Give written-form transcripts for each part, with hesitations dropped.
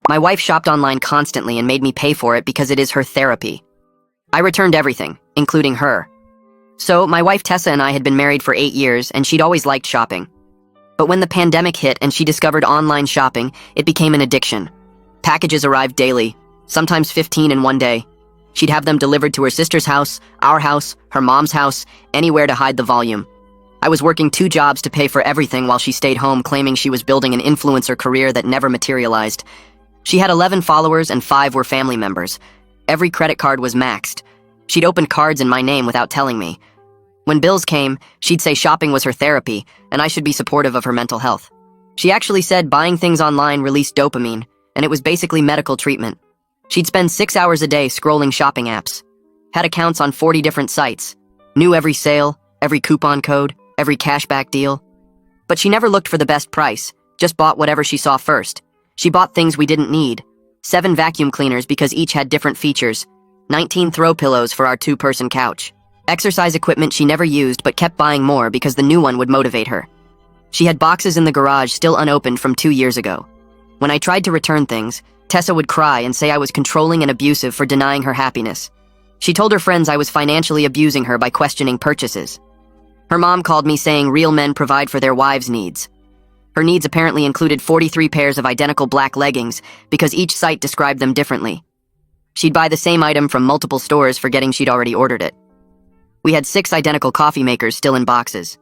My wife shopped online constantly and made me pay for it because it is her therapy. I returned everything, including her. So, my wife Tessa and I had been married for 8 years, and she'd always liked shopping. But when the pandemic hit and she discovered online shopping, it became an addiction. Packages arrived daily, sometimes 15 in one day. She'd have them delivered to her sister's house, our house, her mom's house, anywhere to hide the volume. I was working 2 jobs to pay for everything while she stayed home, claiming she was building an influencer career that never materialized. She had 11 followers and 5 were family members. Every credit card was maxed. She'd opened cards in my name without telling me. When bills came, she'd say shopping was her therapy, and I should be supportive of her mental health. She actually said buying things online released dopamine, and it was basically medical treatment. She'd spend 6 hours a day scrolling shopping apps, had accounts on 40 different sites, knew every sale, every coupon code, every cashback deal. But she never looked for the best price, just bought whatever she saw first. She bought things we didn't need. 7 vacuum cleaners because each had different features. 19 throw pillows for our 2-person couch. Exercise equipment she never used but kept buying more because the new one would motivate her. She had boxes in the garage still unopened from 2 years ago. When I tried to return things, Tessa would cry and say I was controlling and abusive for denying her happiness. She told her friends I was financially abusing her by questioning purchases. Her mom called me saying real men provide for their wives' needs. Her needs apparently included 43 pairs of identical black leggings because each site described them differently. She'd buy the same item from multiple stores forgetting she'd already ordered it. We had 6 identical coffee makers still in boxes.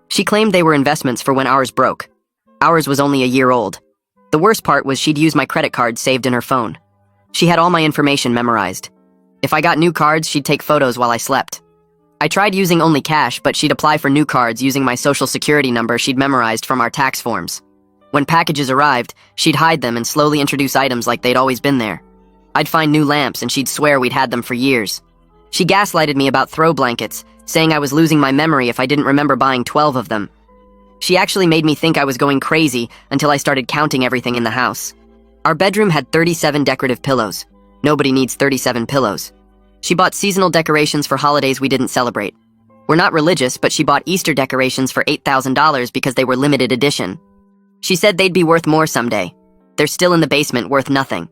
She claimed they were investments for when ours broke. Ours was only a year old. The worst part was she'd use my credit card saved in her phone. She had all my information memorized. If I got new cards, she'd take photos while I slept. I tried using only cash, but she'd apply for new cards using my social security number she'd memorized from our tax forms. When packages arrived, she'd hide them and slowly introduce items like they'd always been there. I'd find new lamps and she'd swear we'd had them for years. She gaslighted me about throw blankets, saying I was losing my memory if I didn't remember buying 12 of them. She actually made me think I was going crazy until I started counting everything in the house. Our bedroom had 37 decorative pillows. Nobody needs 37 pillows. She bought seasonal decorations for holidays we didn't celebrate. We're not religious, but she bought Easter decorations for $8,000 because they were limited edition. She said they'd be worth more someday. They're still in the basement, worth nothing.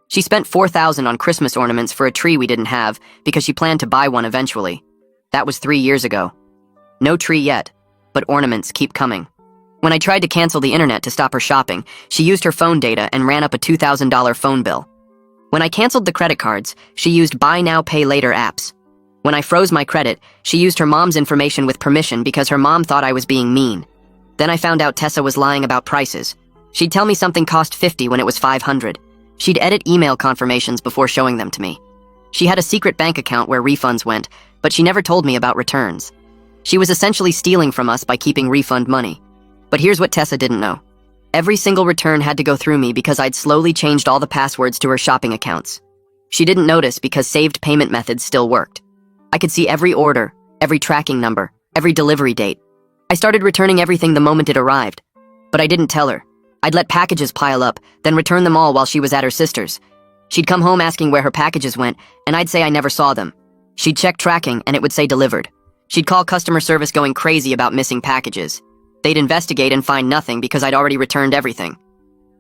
She spent $4,000 on Christmas ornaments for a tree we didn't have because she planned to buy one eventually. That was 3 years ago. No tree yet, but ornaments keep coming. When I tried to cancel the internet to stop her shopping, she used her phone data and ran up a $2,000 phone bill. When I canceled the credit cards, she used buy now, pay later apps. When I froze my credit, she used her mom's information with permission because her mom thought I was being mean. Then I found out Tessa was lying about prices. She'd tell me something cost $50 when it was $500. She'd edit email confirmations before showing them to me. She had a secret bank account where refunds went, but she never told me about returns. She was essentially stealing from us by keeping refund money. But here's what Tessa didn't know. Every single return had to go through me because I'd slowly changed all the passwords to her shopping accounts. She didn't notice because saved payment methods still worked. I could see every order, every tracking number, every delivery date. I started returning everything the moment it arrived. But I didn't tell her. I'd let packages pile up, then return them all while she was at her sister's. She'd come home asking where her packages went, and I'd say I never saw them. She'd check tracking, and it would say delivered. She'd call customer service going crazy about missing packages. They'd investigate and find nothing because I'd already returned everything.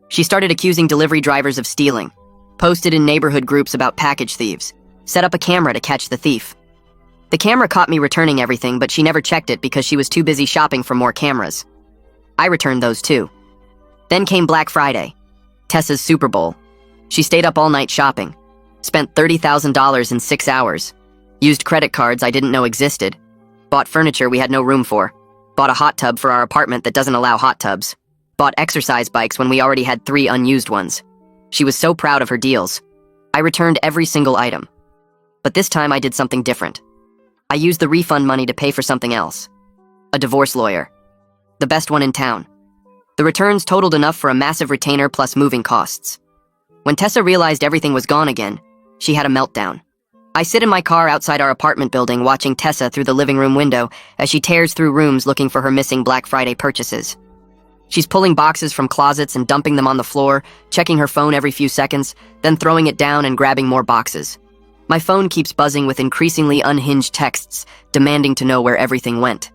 She started accusing delivery drivers of stealing, posted in neighborhood groups about package thieves, set up a camera to catch the thief. The camera caught me returning everything, but she never checked it because she was too busy shopping for more cameras. I returned those too. Then came Black Friday, Tessa's Super Bowl. She stayed up all night shopping, spent $30,000 in 6 hours, used credit cards I didn't know existed, bought furniture we had no room for, bought a hot tub for our apartment that doesn't allow hot tubs, bought exercise bikes when we already had 3 unused ones. She was so proud of her deals. I returned every single item. But this time I did something different. I used the refund money to pay for something else. A divorce lawyer. The best one in town. The returns totaled enough for a massive retainer plus moving costs. When Tessa realized everything was gone again, she had a meltdown. I sit in my car outside our apartment building watching Tessa through the living room window as she tears through rooms looking for her missing Black Friday purchases. She's pulling boxes from closets and dumping them on the floor, checking her phone every few seconds, then throwing it down and grabbing more boxes. My phone keeps buzzing with increasingly unhinged texts, demanding to know where everything went.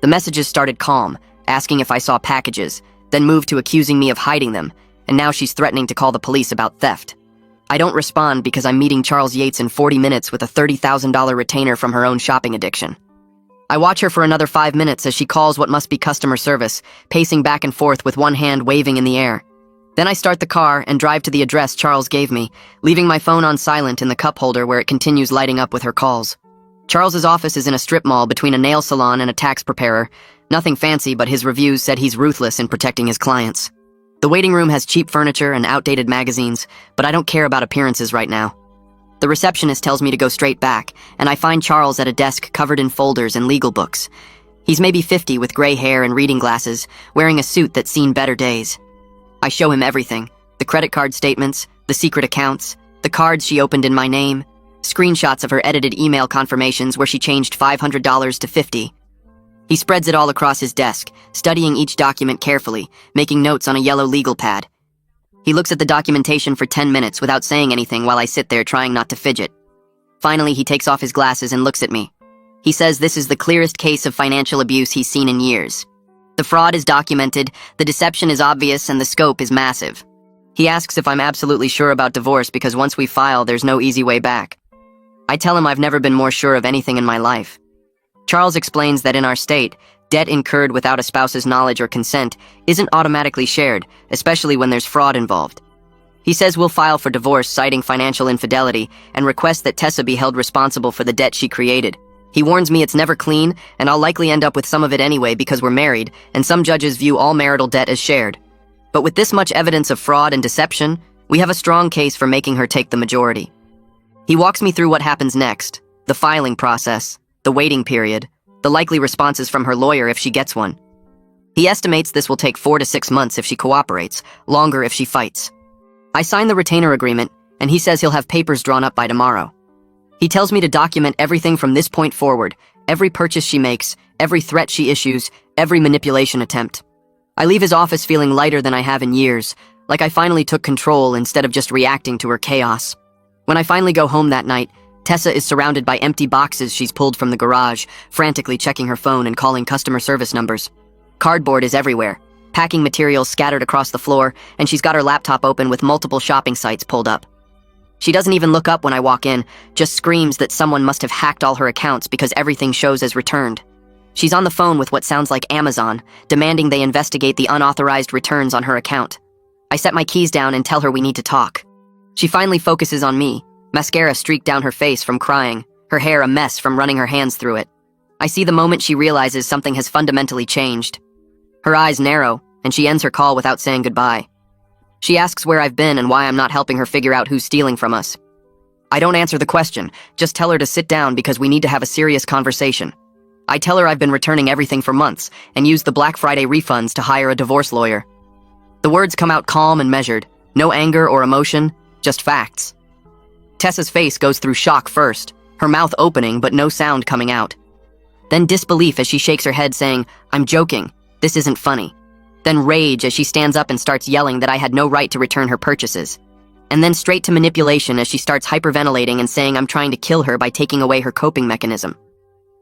The messages started calm, asking if I saw packages, then moved to accusing me of hiding them, and now she's threatening to call the police about theft. I don't respond because I'm meeting Charles Yates in 40 minutes with a $30,000 retainer from her own shopping addiction. I watch her for another 5 minutes as she calls what must be customer service, pacing back and forth with one hand waving in the air. Then I start the car and drive to the address Charles gave me, leaving my phone on silent in the cup holder where it continues lighting up with her calls. Charles's office is in a strip mall between a nail salon and a tax preparer. Nothing fancy, but his reviews said he's ruthless in protecting his clients. The waiting room has cheap furniture and outdated magazines, but I don't care about appearances right now. The receptionist tells me to go straight back, and I find Charles at a desk covered in folders and legal books. He's maybe 50 with gray hair and reading glasses, wearing a suit that's seen better days. I show him everything: the credit card statements, the secret accounts, the cards she opened in my name, screenshots of her edited email confirmations where she changed $500 to $50. He spreads it all across his desk, studying each document carefully, making notes on a yellow legal pad. He looks at the documentation for 10 minutes without saying anything while I sit there trying not to fidget. Finally, he takes off his glasses and looks at me. He says this is the clearest case of financial abuse he's seen in years. The fraud is documented, the deception is obvious, and the scope is massive. He asks if I'm absolutely sure about divorce because once we file, there's no easy way back. I tell him I've never been more sure of anything in my life. Charles explains that in our state, debt incurred without a spouse's knowledge or consent isn't automatically shared, especially when there's fraud involved. He says we'll file for divorce citing financial infidelity and request that Tessa be held responsible for the debt she created. He warns me it's never clean, and I'll likely end up with some of it anyway because we're married, and some judges view all marital debt as shared. But with this much evidence of fraud and deception, we have a strong case for making her take the majority. He walks me through what happens next: the filing process, the waiting period, the likely responses from her lawyer if she gets one. He estimates this will take 4 to 6 months if she cooperates, longer if she fights. I sign the retainer agreement, and he says he'll have papers drawn up by tomorrow. He tells me to document everything from this point forward: every purchase she makes, every threat she issues, every manipulation attempt. I leave his office feeling lighter than I have in years, like I finally took control instead of just reacting to her chaos. When I finally go home that night, Tessa is surrounded by empty boxes she's pulled from the garage, frantically checking her phone and calling customer service numbers. Cardboard is everywhere, packing materials scattered across the floor, and she's got her laptop open with multiple shopping sites pulled up. She doesn't even look up when I walk in, just screams that someone must have hacked all her accounts because everything shows as returned. She's on the phone with what sounds like Amazon, demanding they investigate the unauthorized returns on her account. I set my keys down and tell her we need to talk. She finally focuses on me, mascara streaked down her face from crying, her hair a mess from running her hands through it. I see the moment she realizes something has fundamentally changed. Her eyes narrow, and she ends her call without saying goodbye. She asks where I've been and why I'm not helping her figure out who's stealing from us. I don't answer the question, just tell her to sit down because we need to have a serious conversation. I tell her I've been returning everything for months and used the Black Friday refunds to hire a divorce lawyer. The words come out calm and measured, no anger or emotion, just facts. Tessa's face goes through shock first, her mouth opening but no sound coming out. Then disbelief as she shakes her head saying, "I'm joking, this isn't funny." Then rage as she stands up and starts yelling that I had no right to return her purchases. And then straight to manipulation as she starts hyperventilating and saying I'm trying to kill her by taking away her coping mechanism.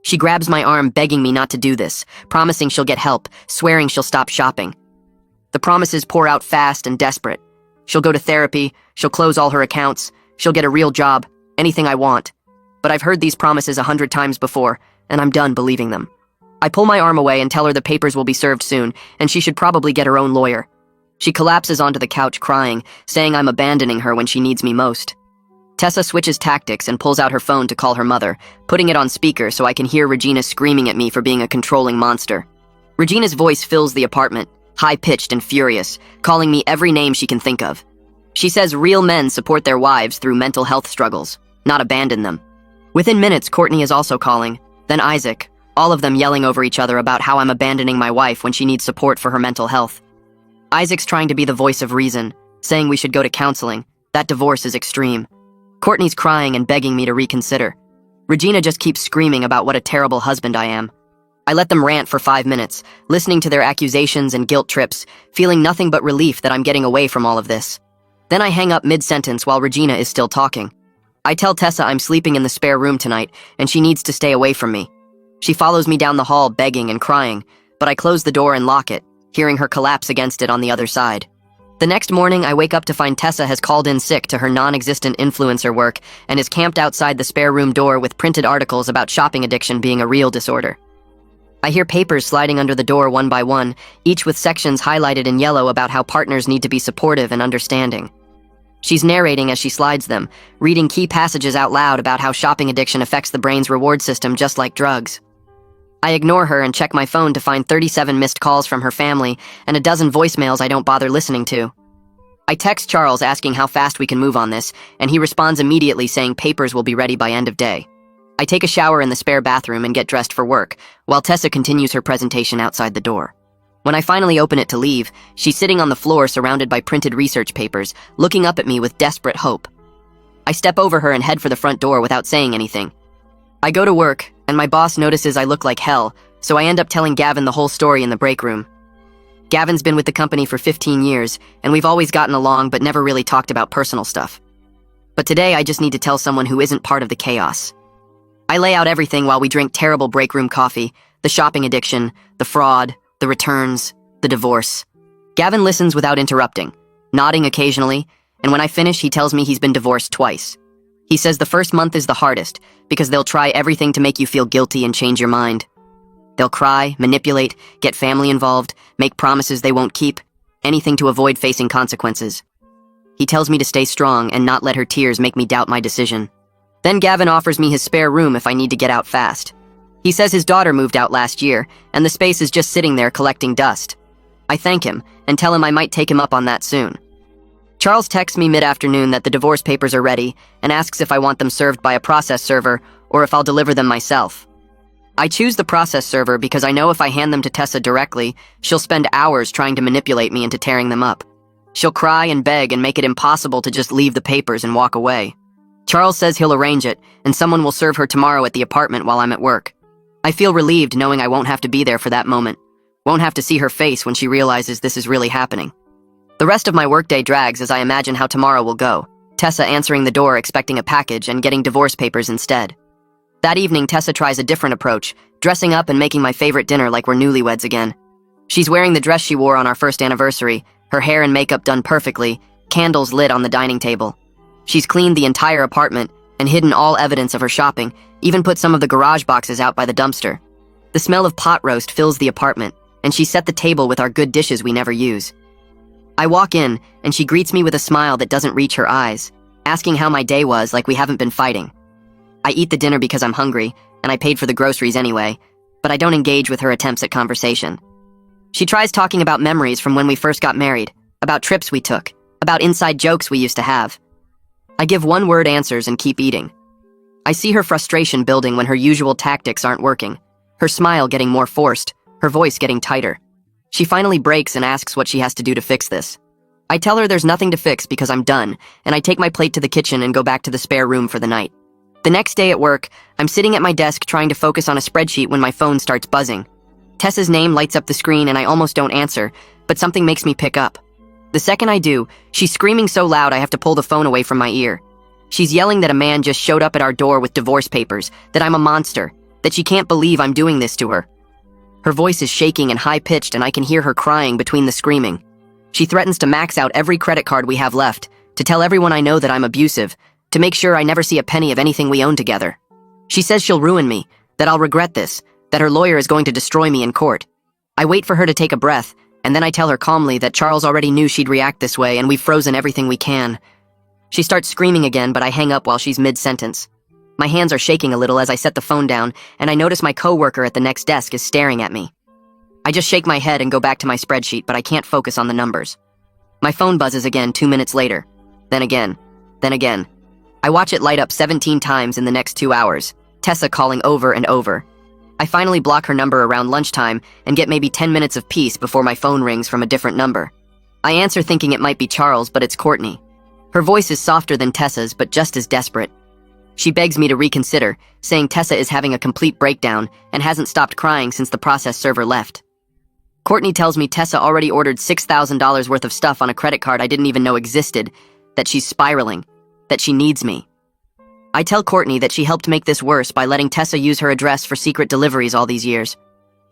She grabs my arm begging me not to do this, promising she'll get help, swearing she'll stop shopping. The promises pour out fast and desperate. She'll go to therapy, she'll close all her accounts, she'll get a real job, anything I want. But I've heard these promises 100 times before, and I'm done believing them. I pull my arm away and tell her the papers will be served soon, and she should probably get her own lawyer. She collapses onto the couch crying, saying I'm abandoning her when she needs me most. Tessa switches tactics and pulls out her phone to call her mother, putting it on speaker so I can hear Regina screaming at me for being a controlling monster. Regina's voice fills the apartment, high-pitched and furious, calling me every name she can think of. She says real men support their wives through mental health struggles, not abandon them. Within minutes, Courtney is also calling, then Isaac, all of them yelling over each other about how I'm abandoning my wife when she needs support for her mental health. Isaac's trying to be the voice of reason, saying we should go to counseling. That divorce is extreme. Courtney's crying and begging me to reconsider. Regina just keeps screaming about what a terrible husband I am. I let them rant for 5 minutes, listening to their accusations and guilt trips, feeling nothing but relief that I'm getting away from all of this. Then I hang up mid-sentence while Regina is still talking. I tell Tessa I'm sleeping in the spare room tonight, and she needs to stay away from me. She follows me down the hall begging and crying, but I close the door and lock it, hearing her collapse against it on the other side. The next morning, I wake up to find Tessa has called in sick to her non-existent influencer work and is camped outside the spare room door with printed articles about shopping addiction being a real disorder. I hear papers sliding under the door one by one, each with sections highlighted in yellow about how partners need to be supportive and understanding. She's narrating as she slides them, reading key passages out loud about how shopping addiction affects the brain's reward system just like drugs. I ignore her and check my phone to find 37 missed calls from her family and a dozen voicemails I don't bother listening to. I text Charles asking how fast we can move on this, and he responds immediately saying papers will be ready by end of day. I take a shower in the spare bathroom and get dressed for work, while Tessa continues her presentation outside the door. When I finally open it to leave, she's sitting on the floor surrounded by printed research papers, looking up at me with desperate hope. I step over her and head for the front door without saying anything. I go to work, and my boss notices I look like hell, so I end up telling Gavin the whole story in the break room. Gavin's been with the company for 15 years, and we've always gotten along but never really talked about personal stuff. But today I just need to tell someone who isn't part of the chaos. I lay out everything while we drink terrible break room coffee, the shopping addiction, the fraud, the returns, the divorce. Gavin listens without interrupting, nodding occasionally, and when I finish he tells me he's been divorced twice. He says the first month is the hardest, because they'll try everything to make you feel guilty and change your mind. They'll cry, manipulate, get family involved, make promises they won't keep, anything to avoid facing consequences. He tells me to stay strong and not let her tears make me doubt my decision. Then Gavin offers me his spare room if I need to get out fast. He says his daughter moved out last year, and the space is just sitting there collecting dust. I thank him and tell him I might take him up on that soon. Charles texts me mid-afternoon that the divorce papers are ready and asks if I want them served by a process server or if I'll deliver them myself. I choose the process server because I know if I hand them to Tessa directly, she'll spend hours trying to manipulate me into tearing them up. She'll cry and beg and make it impossible to just leave the papers and walk away. Charles says he'll arrange it, and someone will serve her tomorrow at the apartment while I'm at work. I feel relieved knowing I won't have to be there for that moment, won't have to see her face when she realizes this is really happening. The rest of my workday drags as I imagine how tomorrow will go, Tessa answering the door expecting a package and getting divorce papers instead. That evening, Tessa tries a different approach, dressing up and making my favorite dinner like we're newlyweds again. She's wearing the dress she wore on our first anniversary, her hair and makeup done perfectly, candles lit on the dining table. She's cleaned the entire apartment and hidden all evidence of her shopping, even put some of the garage boxes out by the dumpster. The smell of pot roast fills the apartment, and she set the table with our good dishes we never use. I walk in, and she greets me with a smile that doesn't reach her eyes, asking how my day was like we haven't been fighting. I eat the dinner because I'm hungry, and I paid for the groceries anyway, but I don't engage with her attempts at conversation. She tries talking about memories from when we first got married, about trips we took, about inside jokes we used to have. I give one-word answers and keep eating. I see her frustration building when her usual tactics aren't working, her smile getting more forced, her voice getting tighter. She finally breaks and asks what she has to do to fix this. I tell her there's nothing to fix because I'm done, and I take my plate to the kitchen and go back to the spare room for the night. The next day at work, I'm sitting at my desk trying to focus on a spreadsheet when my phone starts buzzing. Tessa's name lights up the screen and I almost don't answer, but something makes me pick up. The second I do, she's screaming so loud I have to pull the phone away from my ear. She's yelling that a man just showed up at our door with divorce papers, that I'm a monster, that she can't believe I'm doing this to her. Her voice is shaking and high-pitched and I can hear her crying between the screaming. She threatens to max out every credit card we have left, to tell everyone I know that I'm abusive, to make sure I never see a penny of anything we own together. She says she'll ruin me, that I'll regret this, that her lawyer is going to destroy me in court. I wait for her to take a breath, and then I tell her calmly that Charles already knew she'd react this way and we've frozen everything we can. She starts screaming again, but I hang up while she's mid-sentence. My hands are shaking a little as I set the phone down, and I notice my coworker at the next desk is staring at me. I just shake my head and go back to my spreadsheet, but I can't focus on the numbers. My phone buzzes again 2 minutes later. Then again. Then again. I watch it light up 17 times in the next 2 hours, Tessa calling over and over. I finally block her number around lunchtime and get maybe 10 minutes of peace before my phone rings from a different number. I answer thinking it might be Charles, but it's Courtney. Her voice is softer than Tessa's, but just as desperate. She begs me to reconsider, saying Tessa is having a complete breakdown and hasn't stopped crying since the process server left. Courtney tells me Tessa already ordered $6,000 worth of stuff on a credit card I didn't even know existed, that she's spiraling, that she needs me. I tell Courtney that she helped make this worse by letting Tessa use her address for secret deliveries all these years.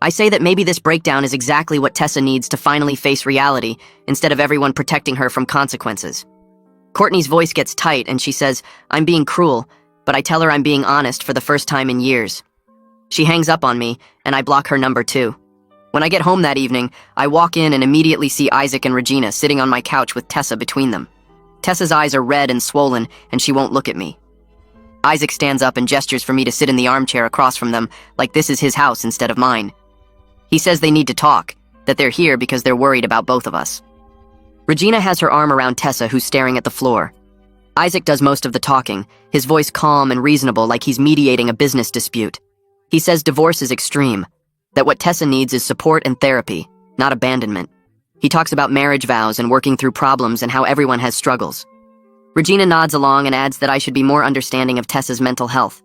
I say that maybe this breakdown is exactly what Tessa needs to finally face reality instead of everyone protecting her from consequences. Courtney's voice gets tight and she says, "I'm being cruel," but I tell her I'm being honest for the first time in years. She hangs up on me, and I block her number too. When I get home that evening, I walk in and immediately see Isaac and Regina sitting on my couch with Tessa between them. Tessa's eyes are red and swollen, and she won't look at me. Isaac stands up and gestures for me to sit in the armchair across from them, like this is his house instead of mine. He says they need to talk, that they're here because they're worried about both of us. Regina has her arm around Tessa, who's staring at the floor. Isaac does most of the talking, his voice calm and reasonable like he's mediating a business dispute. He says divorce is extreme, that what Tessa needs is support and therapy, not abandonment. He talks about marriage vows and working through problems and how everyone has struggles. Regina nods along and adds that I should be more understanding of Tessa's mental health.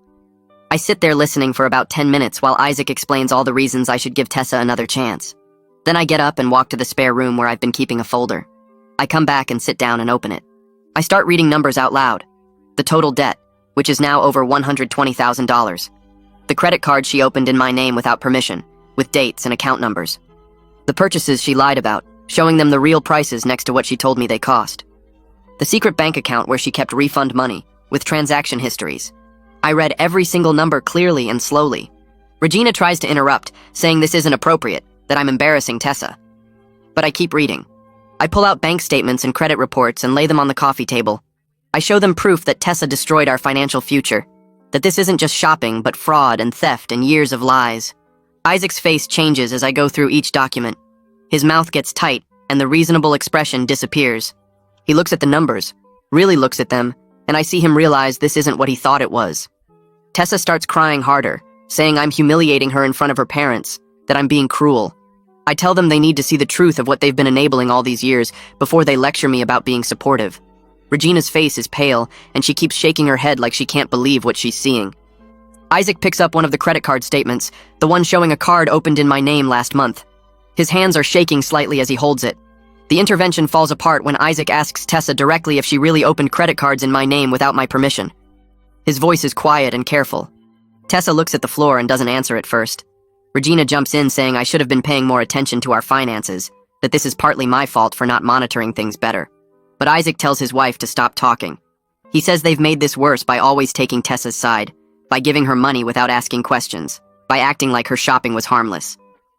I sit there listening for about 10 minutes while Isaac explains all the reasons I should give Tessa another chance. Then I get up and walk to the spare room where I've been keeping a folder. I come back and sit down and open it. I start reading numbers out loud. The total debt, which is now over $120,000. The credit card she opened in my name without permission, with dates and account numbers. The purchases she lied about, showing them the real prices next to what she told me they cost. The secret bank account where she kept refund money, with transaction histories. I read every single number clearly and slowly. Regina tries to interrupt, saying this isn't appropriate, that I'm embarrassing Tessa. But I keep reading. I pull out bank statements and credit reports and lay them on the coffee table. I show them proof that Tessa destroyed our financial future, that this isn't just shopping, but fraud and theft and years of lies. Isaac's face changes as I go through each document. His mouth gets tight, and the reasonable expression disappears. He looks at the numbers, really looks at them, and I see him realize this isn't what he thought it was. Tessa starts crying harder, saying I'm humiliating her in front of her parents, that I'm being cruel. I tell them they need to see the truth of what they've been enabling all these years before they lecture me about being supportive. Regina's face is pale, and she keeps shaking her head like she can't believe what she's seeing. Isaac picks up one of the credit card statements, the one showing a card opened in my name last month. His hands are shaking slightly as he holds it. The intervention falls apart when Isaac asks Tessa directly if she really opened credit cards in my name without my permission. His voice is quiet and careful. Tessa looks at the floor and doesn't answer at first. Regina jumps in saying I should have been paying more attention to our finances, that this is partly my fault for not monitoring things better. But Isaac tells his wife to stop talking. He says they've made this worse by always taking Tessa's side, by giving her money without asking questions, by acting like her shopping was harmless.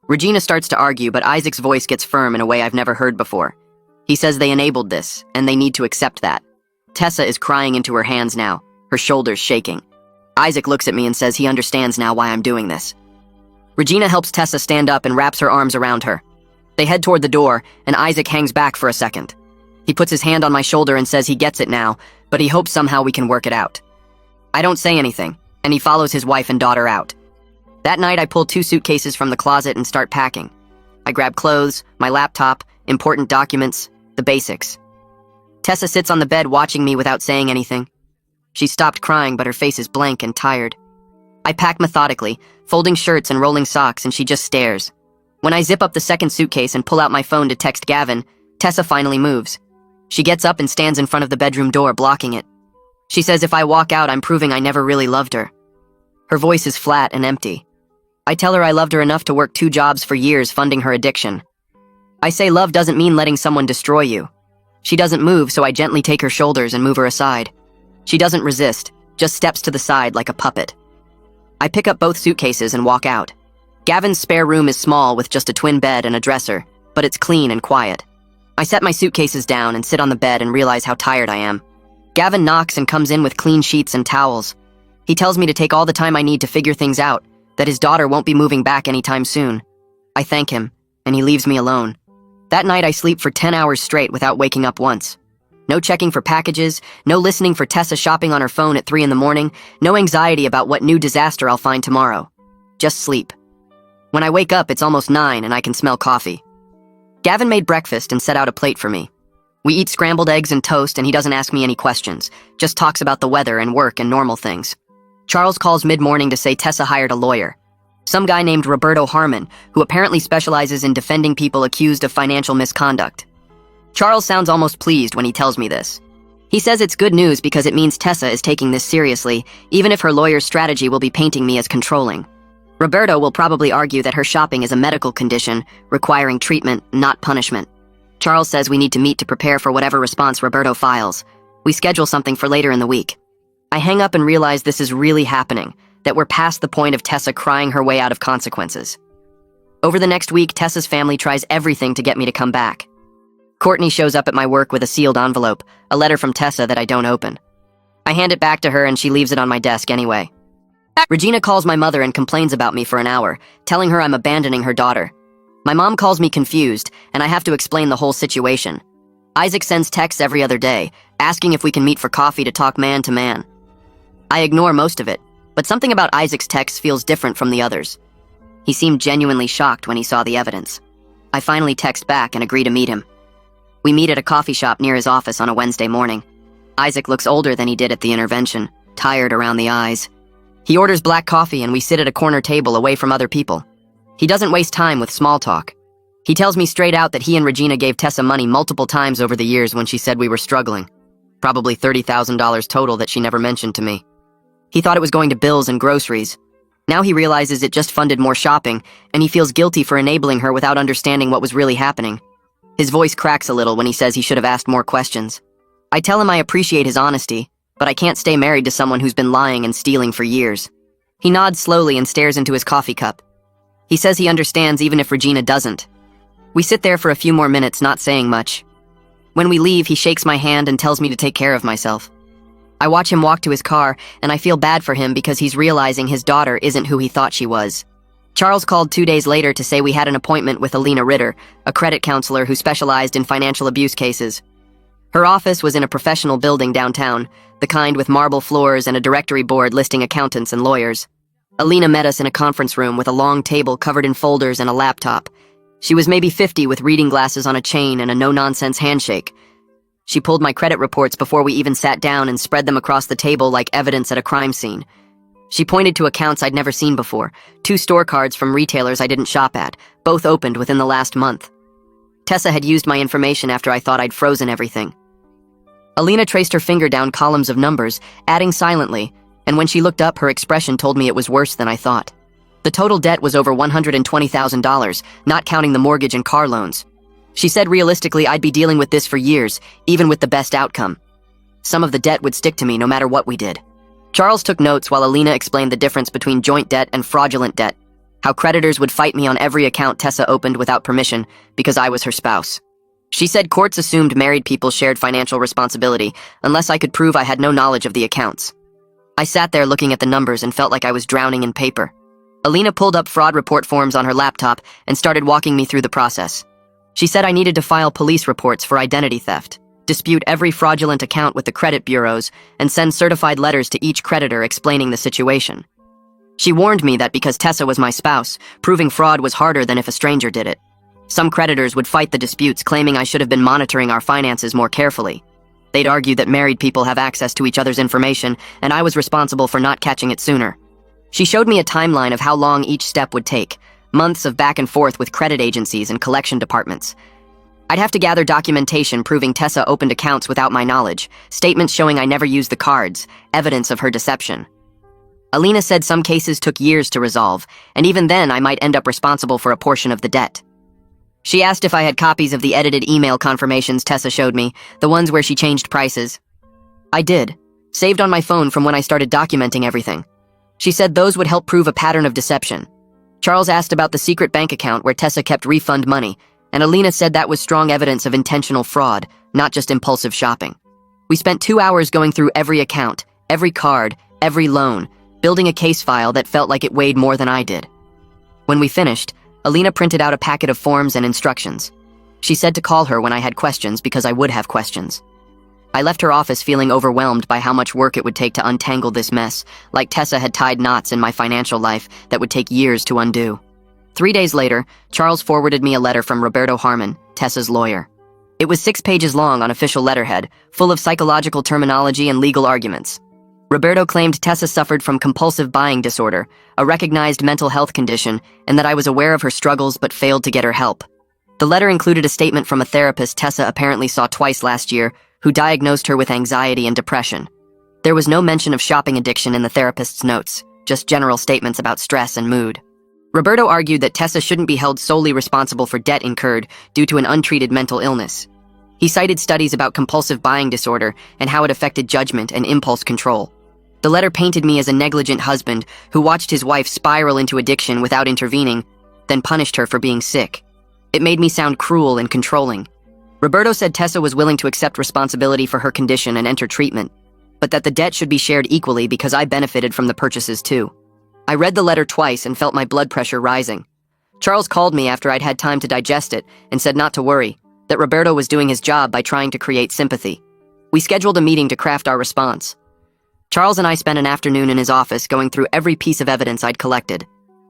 Regina starts to argue, but Isaac's voice gets firm in a way I've never heard before. He says they enabled this, and they need to accept that. Tessa is crying into her hands now, her shoulders shaking. Isaac looks at me and says he understands now why I'm doing this. Regina helps Tessa stand up and wraps her arms around her. They head toward the door, and Isaac hangs back for a second. He puts his hand on my shoulder and says he gets it now, but he hopes somehow we can work it out. I don't say anything, and he follows his wife and daughter out. That night, I pull 2 suitcases from the closet and start packing. I grab clothes, my laptop, important documents, the basics. Tessa sits on the bed watching me without saying anything. She stopped crying, but her face is blank and tired. I pack methodically, folding shirts and rolling socks, and she just stares. When I zip up the second suitcase and pull out my phone to text Gavin, Tessa finally moves. She gets up and stands in front of the bedroom door, blocking it. She says if I walk out, I'm proving I never really loved her. Her voice is flat and empty. I tell her I loved her enough to work 2 jobs for years funding her addiction. I say love doesn't mean letting someone destroy you. She doesn't move, so I gently take her shoulders and move her aside. She doesn't resist, just steps to the side like a puppet. I pick up both suitcases and walk out. Gavin's spare room is small with just a twin bed and a dresser, but it's clean and quiet. I set my suitcases down and sit on the bed and realize how tired I am. Gavin knocks and comes in with clean sheets and towels. He tells me to take all the time I need to figure things out, that his daughter won't be moving back anytime soon. I thank him, and he leaves me alone. That night I sleep for 10 hours straight without waking up once. No checking for packages, no listening for Tessa shopping on her phone at 3 in the morning, no anxiety about what new disaster I'll find tomorrow. Just sleep. When I wake up, it's almost 9 and I can smell coffee. Gavin made breakfast and set out a plate for me. We eat scrambled eggs and toast, and he doesn't ask me any questions, just talks about the weather and work and normal things. Charles calls mid-morning to say Tessa hired a lawyer. Some guy named Roberto Harmon, who apparently specializes in defending people accused of financial misconduct. Charles sounds almost pleased when he tells me this. He says it's good news because it means Tessa is taking this seriously, even if her lawyer's strategy will be painting me as controlling. Roberto will probably argue that her shopping is a medical condition, requiring treatment, not punishment. Charles says we need to meet to prepare for whatever response Roberto files. We schedule something for later in the week. I hang up and realize this is really happening, that we're past the point of Tessa crying her way out of consequences. Over the next week, Tessa's family tries everything to get me to come back. Courtney shows up at my work with a sealed envelope, a letter from Tessa that I don't open. I hand it back to her and she leaves it on my desk anyway. Regina calls my mother and complains about me for an hour, telling her I'm abandoning her daughter. My mom calls me confused, and I have to explain the whole situation. Isaac sends texts every other day, asking if we can meet for coffee to talk man to man. I ignore most of it, but something about Isaac's texts feels different from the others. He seemed genuinely shocked when he saw the evidence. I finally text back and agree to meet him. We meet at a coffee shop near his office on a Wednesday morning. Isaac looks older than he did at the intervention, tired around the eyes. He orders black coffee and we sit at a corner table away from other people. He doesn't waste time with small talk. He tells me straight out that he and Regina gave Tessa money multiple times over the years when she said we were struggling. Probably $30,000 total that she never mentioned to me. He thought it was going to bills and groceries. Now he realizes it just funded more shopping, and he feels guilty for enabling her without understanding what was really happening. His voice cracks a little when he says he should have asked more questions. I tell him I appreciate his honesty, but I can't stay married to someone who's been lying and stealing for years. He nods slowly and stares into his coffee cup. He says he understands even if Regina doesn't. We sit there for a few more minutes, not saying much. When we leave, he shakes my hand and tells me to take care of myself. I watch him walk to his car, and I feel bad for him because he's realizing his daughter isn't who he thought she was. Charles called 2 days later to say we had an appointment with Alina Ritter, a credit counselor who specialized in financial abuse cases. Her office was in a professional building downtown, the kind with marble floors and a directory board listing accountants and lawyers. Alina met us in a conference room with a long table covered in folders and a laptop. She was maybe 50 with reading glasses on a chain and a no-nonsense handshake. She pulled my credit reports before we even sat down and spread them across the table like evidence at a crime scene. She pointed to accounts I'd never seen before, 2 store cards from retailers I didn't shop at, both opened within the last month. Tessa had used my information after I thought I'd frozen everything. Alina traced her finger down columns of numbers, adding silently, and when she looked up, her expression told me it was worse than I thought. The total debt was over $120,000, not counting the mortgage and car loans. She said realistically I'd be dealing with this for years, even with the best outcome. Some of the debt would stick to me no matter what we did. Charles took notes while Alina explained the difference between joint debt and fraudulent debt, how creditors would fight me on every account Tessa opened without permission because I was her spouse. She said courts assumed married people shared financial responsibility unless I could prove I had no knowledge of the accounts. I sat there looking at the numbers and felt like I was drowning in paper. Alina pulled up fraud report forms on her laptop and started walking me through the process. She said I needed to file police reports for identity theft, dispute every fraudulent account with the credit bureaus, and send certified letters to each creditor explaining the situation. She warned me that because Tessa was my spouse, proving fraud was harder than if a stranger did it. Some creditors would fight the disputes, claiming I should have been monitoring our finances more carefully. They'd argue that married people have access to each other's information, and I was responsible for not catching it sooner. She showed me a timeline of how long each step would take, months of back and forth with credit agencies and collection departments. I'd have to gather documentation proving Tessa opened accounts without my knowledge, statements showing I never used the cards, evidence of her deception. Alina said some cases took years to resolve, and even then I might end up responsible for a portion of the debt. She asked if I had copies of the edited email confirmations Tessa showed me, the ones where she changed prices. I did, saved on my phone from when I started documenting everything. She said those would help prove a pattern of deception. Charles asked about the secret bank account where Tessa kept refund money, and Alina said that was strong evidence of intentional fraud, not just impulsive shopping. We spent 2 hours going through every account, every card, every loan, building a case file that felt like it weighed more than I did. When we finished, Alina printed out a packet of forms and instructions. She said to call her when I had questions because I would have questions. I left her office feeling overwhelmed by how much work it would take to untangle this mess, like Tessa had tied knots in my financial life that would take years to undo. 3 days later, Charles forwarded me a letter from Roberto Harmon, Tessa's lawyer. It was 6 pages long on official letterhead, full of psychological terminology and legal arguments. Roberto claimed Tessa suffered from compulsive buying disorder, a recognized mental health condition, and that I was aware of her struggles but failed to get her help. The letter included a statement from a therapist Tessa apparently saw twice last year, who diagnosed her with anxiety and depression. There was no mention of shopping addiction in the therapist's notes, just general statements about stress and mood. Roberto argued that Tessa shouldn't be held solely responsible for debt incurred due to an untreated mental illness. He cited studies about compulsive buying disorder and how it affected judgment and impulse control. The letter painted me as a negligent husband who watched his wife spiral into addiction without intervening, then punished her for being sick. It made me sound cruel and controlling. Roberto said Tessa was willing to accept responsibility for her condition and enter treatment, but that the debt should be shared equally because I benefited from the purchases too. I read the letter twice and felt my blood pressure rising. Charles called me after I'd had time to digest it and said not to worry, that Roberto was doing his job by trying to create sympathy. We scheduled a meeting to craft our response. Charles and I spent an afternoon in his office going through every piece of evidence I'd collected.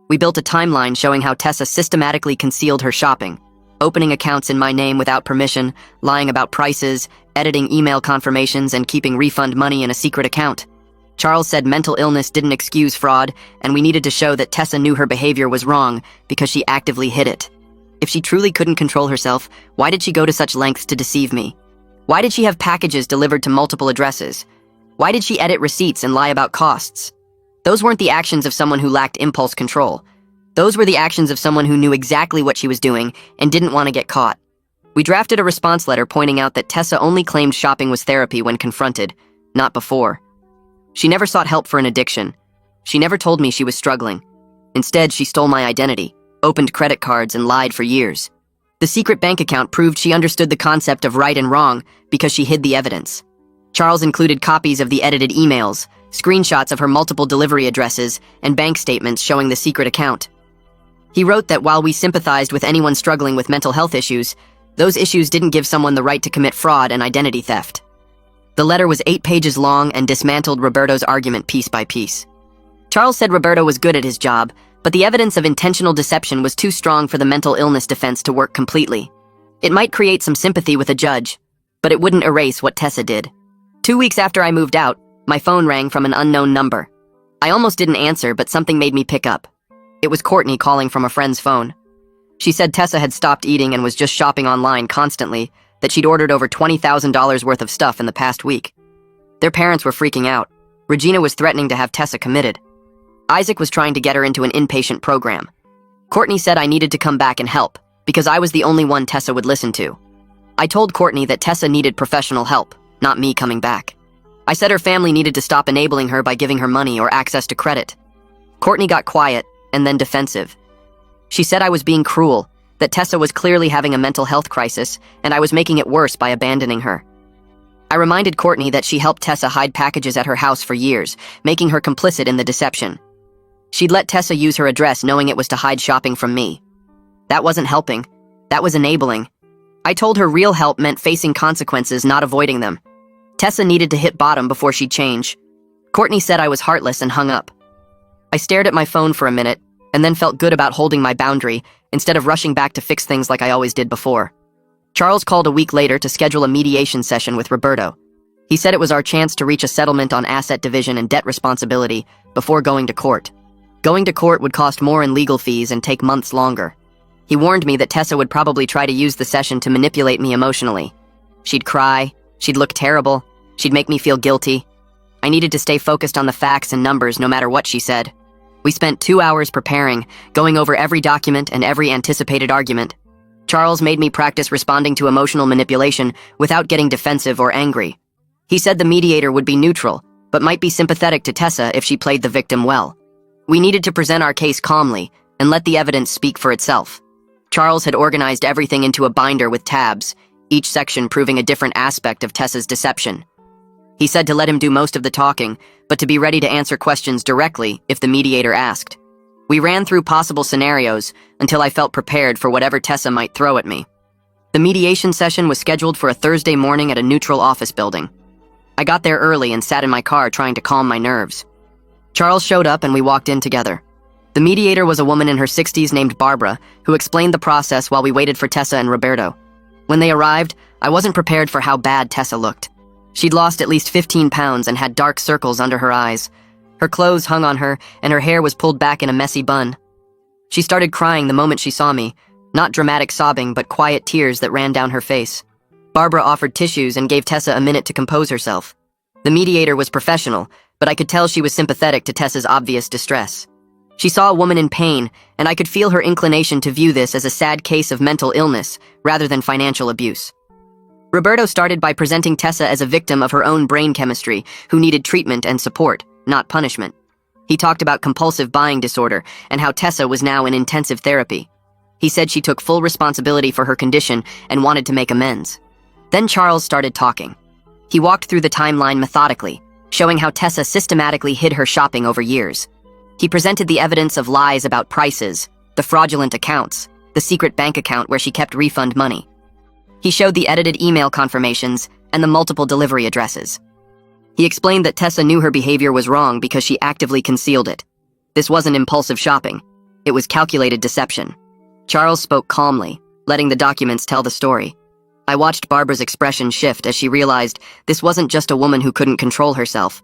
We built a timeline showing how Tessa systematically concealed her shopping, opening accounts in my name without permission, lying about prices, editing email confirmations, and keeping refund money in a secret account. Charles said mental illness didn't excuse fraud, and we needed to show that Tessa knew her behavior was wrong because she actively hid it. If she truly couldn't control herself, why did she go to such lengths to deceive me? Why did she have packages delivered to multiple addresses? Why did she edit receipts and lie about costs? Those weren't the actions of someone who lacked impulse control. Those were the actions of someone who knew exactly what she was doing and didn't want to get caught. We drafted a response letter pointing out that Tessa only claimed shopping was therapy when confronted, not before. She never sought help for an addiction. She never told me she was struggling. Instead, she stole my identity, opened credit cards, and lied for years. The secret bank account proved she understood the concept of right and wrong because she hid the evidence. Charles included copies of the edited emails, screenshots of her multiple delivery addresses, and bank statements showing the secret account. He wrote that while we sympathized with anyone struggling with mental health issues, those issues didn't give someone the right to commit fraud and identity theft. The letter was 8 pages long and dismantled Roberto's argument piece by piece. Charles said Roberto was good at his job, but the evidence of intentional deception was too strong for the mental illness defense to work completely. It might create some sympathy with a judge, but it wouldn't erase what Tessa did. 2 weeks after I moved out, my phone rang from an unknown number. I almost didn't answer, but something made me pick up. It was Courtney calling from a friend's phone. She said Tessa had stopped eating and was just shopping online constantly, that she'd ordered over $20,000 worth of stuff in the past week. Their parents were freaking out. Regina was threatening to have Tessa committed. Isaac was trying to get her into an inpatient program. Courtney said I needed to come back and help, because I was the only one Tessa would listen to. I told Courtney that Tessa needed professional help, not me coming back. I said her family needed to stop enabling her by giving her money or access to credit. Courtney got quiet, and then defensive. She said I was being cruel, that Tessa was clearly having a mental health crisis, and I was making it worse by abandoning her. I reminded Courtney that she helped Tessa hide packages at her house for years, making her complicit in the deception. She'd let Tessa use her address knowing it was to hide shopping from me. That wasn't helping. That was enabling. I told her real help meant facing consequences, not avoiding them. Tessa needed to hit bottom before she'd change. Courtney said I was heartless and hung up. I stared at my phone for a minute, and then felt good about holding my boundary instead of rushing back to fix things like I always did before. Charles called a week later to schedule a mediation session with Roberto. He said it was our chance to reach a settlement on asset division and debt responsibility before going to court. Going to court would cost more in legal fees and take months longer. He warned me that Tessa would probably try to use the session to manipulate me emotionally. She'd cry, she'd look terrible, she'd make me feel guilty. I needed to stay focused on the facts and numbers no matter what she said. We spent 2 hours preparing, going over every document and every anticipated argument. Charles made me practice responding to emotional manipulation without getting defensive or angry. He said the mediator would be neutral, but might be sympathetic to Tessa if she played the victim well. We needed to present our case calmly and let the evidence speak for itself. Charles had organized everything into a binder with tabs, each section proving a different aspect of Tessa's deception. He said to let him do most of the talking, but to be ready to answer questions directly if the mediator asked. We ran through possible scenarios until I felt prepared for whatever Tessa might throw at me. The mediation session was scheduled for a Thursday morning at a neutral office building. I got there early and sat in my car trying to calm my nerves. Charles showed up and we walked in together. The mediator was a woman in her 60s named Barbara, who explained the process while we waited for Tessa and Roberto. When they arrived, I wasn't prepared for how bad Tessa looked. She'd lost at least 15 pounds and had dark circles under her eyes. Her clothes hung on her, and her hair was pulled back in a messy bun. She started crying the moment she saw me, not dramatic sobbing, but quiet tears that ran down her face. Barbara offered tissues and gave Tessa a minute to compose herself. The mediator was professional, but I could tell she was sympathetic to Tessa's obvious distress. She saw a woman in pain, and I could feel her inclination to view this as a sad case of mental illness rather than financial abuse. Roberto started by presenting Tessa as a victim of her own brain chemistry who needed treatment and support, not punishment. He talked about compulsive buying disorder and how Tessa was now in intensive therapy. He said she took full responsibility for her condition and wanted to make amends. Then Charles started talking. He walked through the timeline methodically, showing how Tessa systematically hid her shopping over years. He presented the evidence of lies about prices, the fraudulent accounts, the secret bank account where she kept refund money. He showed the edited email confirmations and the multiple delivery addresses. He explained that Tessa knew her behavior was wrong because she actively concealed it. This wasn't impulsive shopping. It was calculated deception. Charles spoke calmly, letting the documents tell the story. I watched Barbara's expression shift as she realized this wasn't just a woman who couldn't control herself.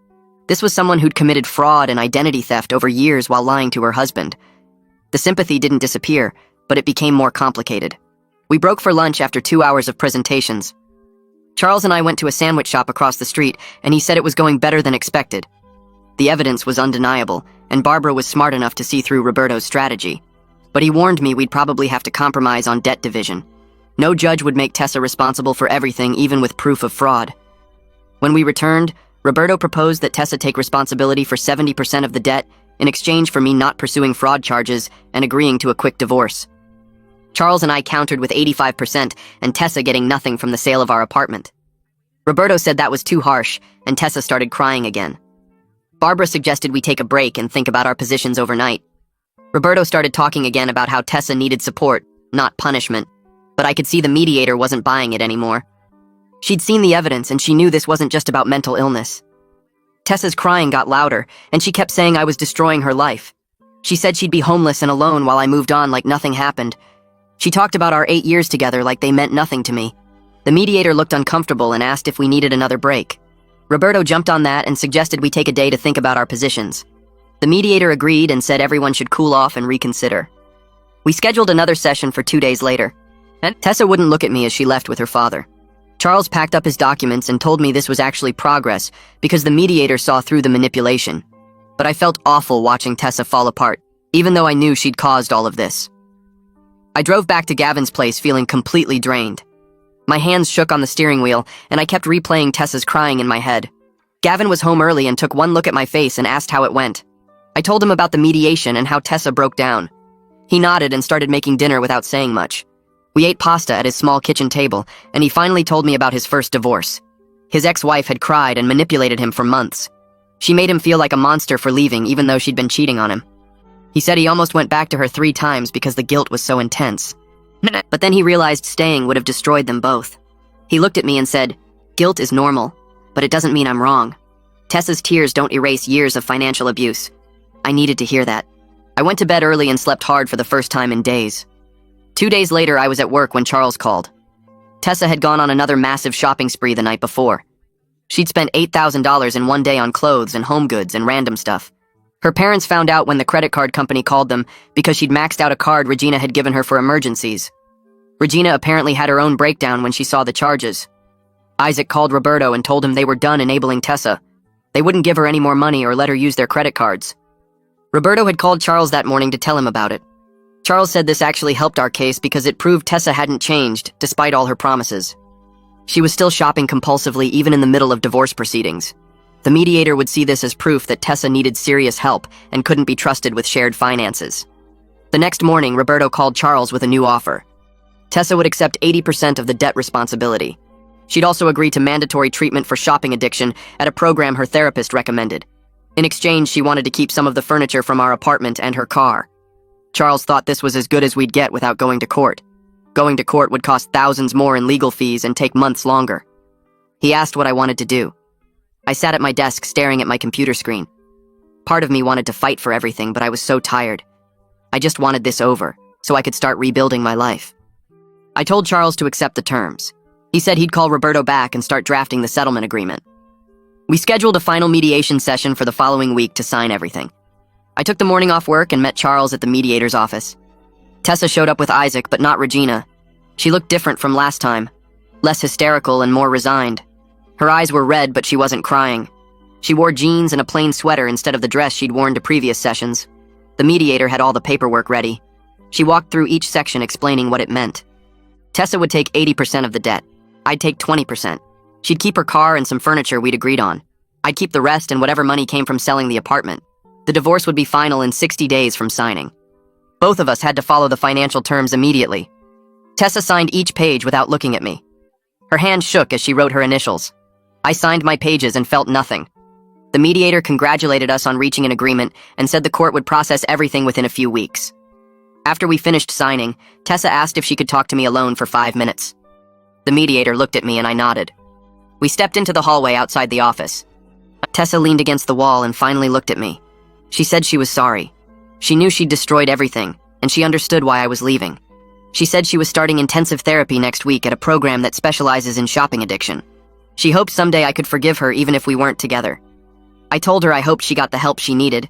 This was someone who'd committed fraud and identity theft over years while lying to her husband. The sympathy didn't disappear, but it became more complicated. We broke for lunch after 2 hours of presentations. Charles and I went to a sandwich shop across the street, and he said it was going better than expected. The evidence was undeniable, and Barbara was smart enough to see through Roberto's strategy. But he warned me we'd probably have to compromise on debt division. No judge would make Tessa responsible for everything, even with proof of fraud. When we returned, Roberto proposed that Tessa take responsibility for 70% of the debt in exchange for me not pursuing fraud charges and agreeing to a quick divorce. Charles and I countered with 85% and Tessa getting nothing from the sale of our apartment. Roberto said that was too harsh, and Tessa started crying again. Barbara suggested we take a break and think about our positions overnight. Roberto started talking again about how Tessa needed support, not punishment, but I could see the mediator wasn't buying it anymore. She'd seen the evidence, and she knew this wasn't just about mental illness. Tessa's crying got louder, and she kept saying I was destroying her life. She said she'd be homeless and alone while I moved on like nothing happened. She talked about our 8 years together like they meant nothing to me. The mediator looked uncomfortable and asked if we needed another break. Roberto jumped on that and suggested we take a day to think about our positions. The mediator agreed and said everyone should cool off and reconsider. We scheduled another session for 2 days later. Tessa wouldn't look at me as she left with her father. Charles packed up his documents and told me this was actually progress because the mediator saw through the manipulation. But I felt awful watching Tessa fall apart, even though I knew she'd caused all of this. I drove back to Gavin's place feeling completely drained. My hands shook on the steering wheel, and I kept replaying Tessa's crying in my head. Gavin was home early and took one look at my face and asked how it went. I told him about the mediation and how Tessa broke down. He nodded and started making dinner without saying much. We ate pasta at his small kitchen table, and he finally told me about his first divorce. His ex-wife had cried and manipulated him for months. She made him feel like a monster for leaving even though she'd been cheating on him. He said he almost went back to her 3 times because the guilt was so intense. But then he realized staying would have destroyed them both. He looked at me and said, "Guilt is normal, but it doesn't mean I'm wrong. Tessa's tears don't erase years of financial abuse." I needed to hear that. I went to bed early and slept hard for the first time in days. 2 days later, I was at work when Charles called. Tessa had gone on another massive shopping spree the night before. She'd spent $8,000 in one day on clothes and home goods and random stuff. Her parents found out when the credit card company called them because she'd maxed out a card Regina had given her for emergencies. Regina apparently had her own breakdown when she saw the charges. Isaac called Roberto and told him they were done enabling Tessa. They wouldn't give her any more money or let her use their credit cards. Roberto had called Charles that morning to tell him about it. Charles said this actually helped our case because it proved Tessa hadn't changed, despite all her promises. She was still shopping compulsively even in the middle of divorce proceedings. The mediator would see this as proof that Tessa needed serious help and couldn't be trusted with shared finances. The next morning, Roberto called Charles with a new offer. Tessa would accept 80% of the debt responsibility. She'd also agree to mandatory treatment for shopping addiction at a program her therapist recommended. In exchange, she wanted to keep some of the furniture from our apartment and her car. Charles thought this was as good as we'd get without going to court. Going to court would cost thousands more in legal fees and take months longer. He asked what I wanted to do. I sat at my desk staring at my computer screen. Part of me wanted to fight for everything, but I was so tired. I just wanted this over, so I could start rebuilding my life. I told Charles to accept the terms. He said he'd call Roberto back and start drafting the settlement agreement. We scheduled a final mediation session for the following week to sign everything. I took the morning off work and met Charles at the mediator's office. Tessa showed up with Isaac, but not Regina. She looked different from last time, less hysterical and more resigned. Her eyes were red, but she wasn't crying. She wore jeans and a plain sweater instead of the dress she'd worn to previous sessions. The mediator had all the paperwork ready. She walked through each section explaining what it meant. Tessa would take 80% of the debt. I'd take 20%. She'd keep her car and some furniture we'd agreed on. I'd keep the rest and whatever money came from selling the apartment. The divorce would be final in 60 days from signing. Both of us had to follow the financial terms immediately. Tessa signed each page without looking at me. Her hand shook as she wrote her initials. I signed my pages and felt nothing. The mediator congratulated us on reaching an agreement and said the court would process everything within a few weeks. After we finished signing, Tessa asked if she could talk to me alone for 5 minutes. The mediator looked at me and I nodded. We stepped into the hallway outside the office. Tessa leaned against the wall and finally looked at me. She said she was sorry. She knew she'd destroyed everything, and she understood why I was leaving. She said she was starting intensive therapy next week at a program that specializes in shopping addiction. She hoped someday I could forgive her even if we weren't together. I told her I hoped she got the help she needed.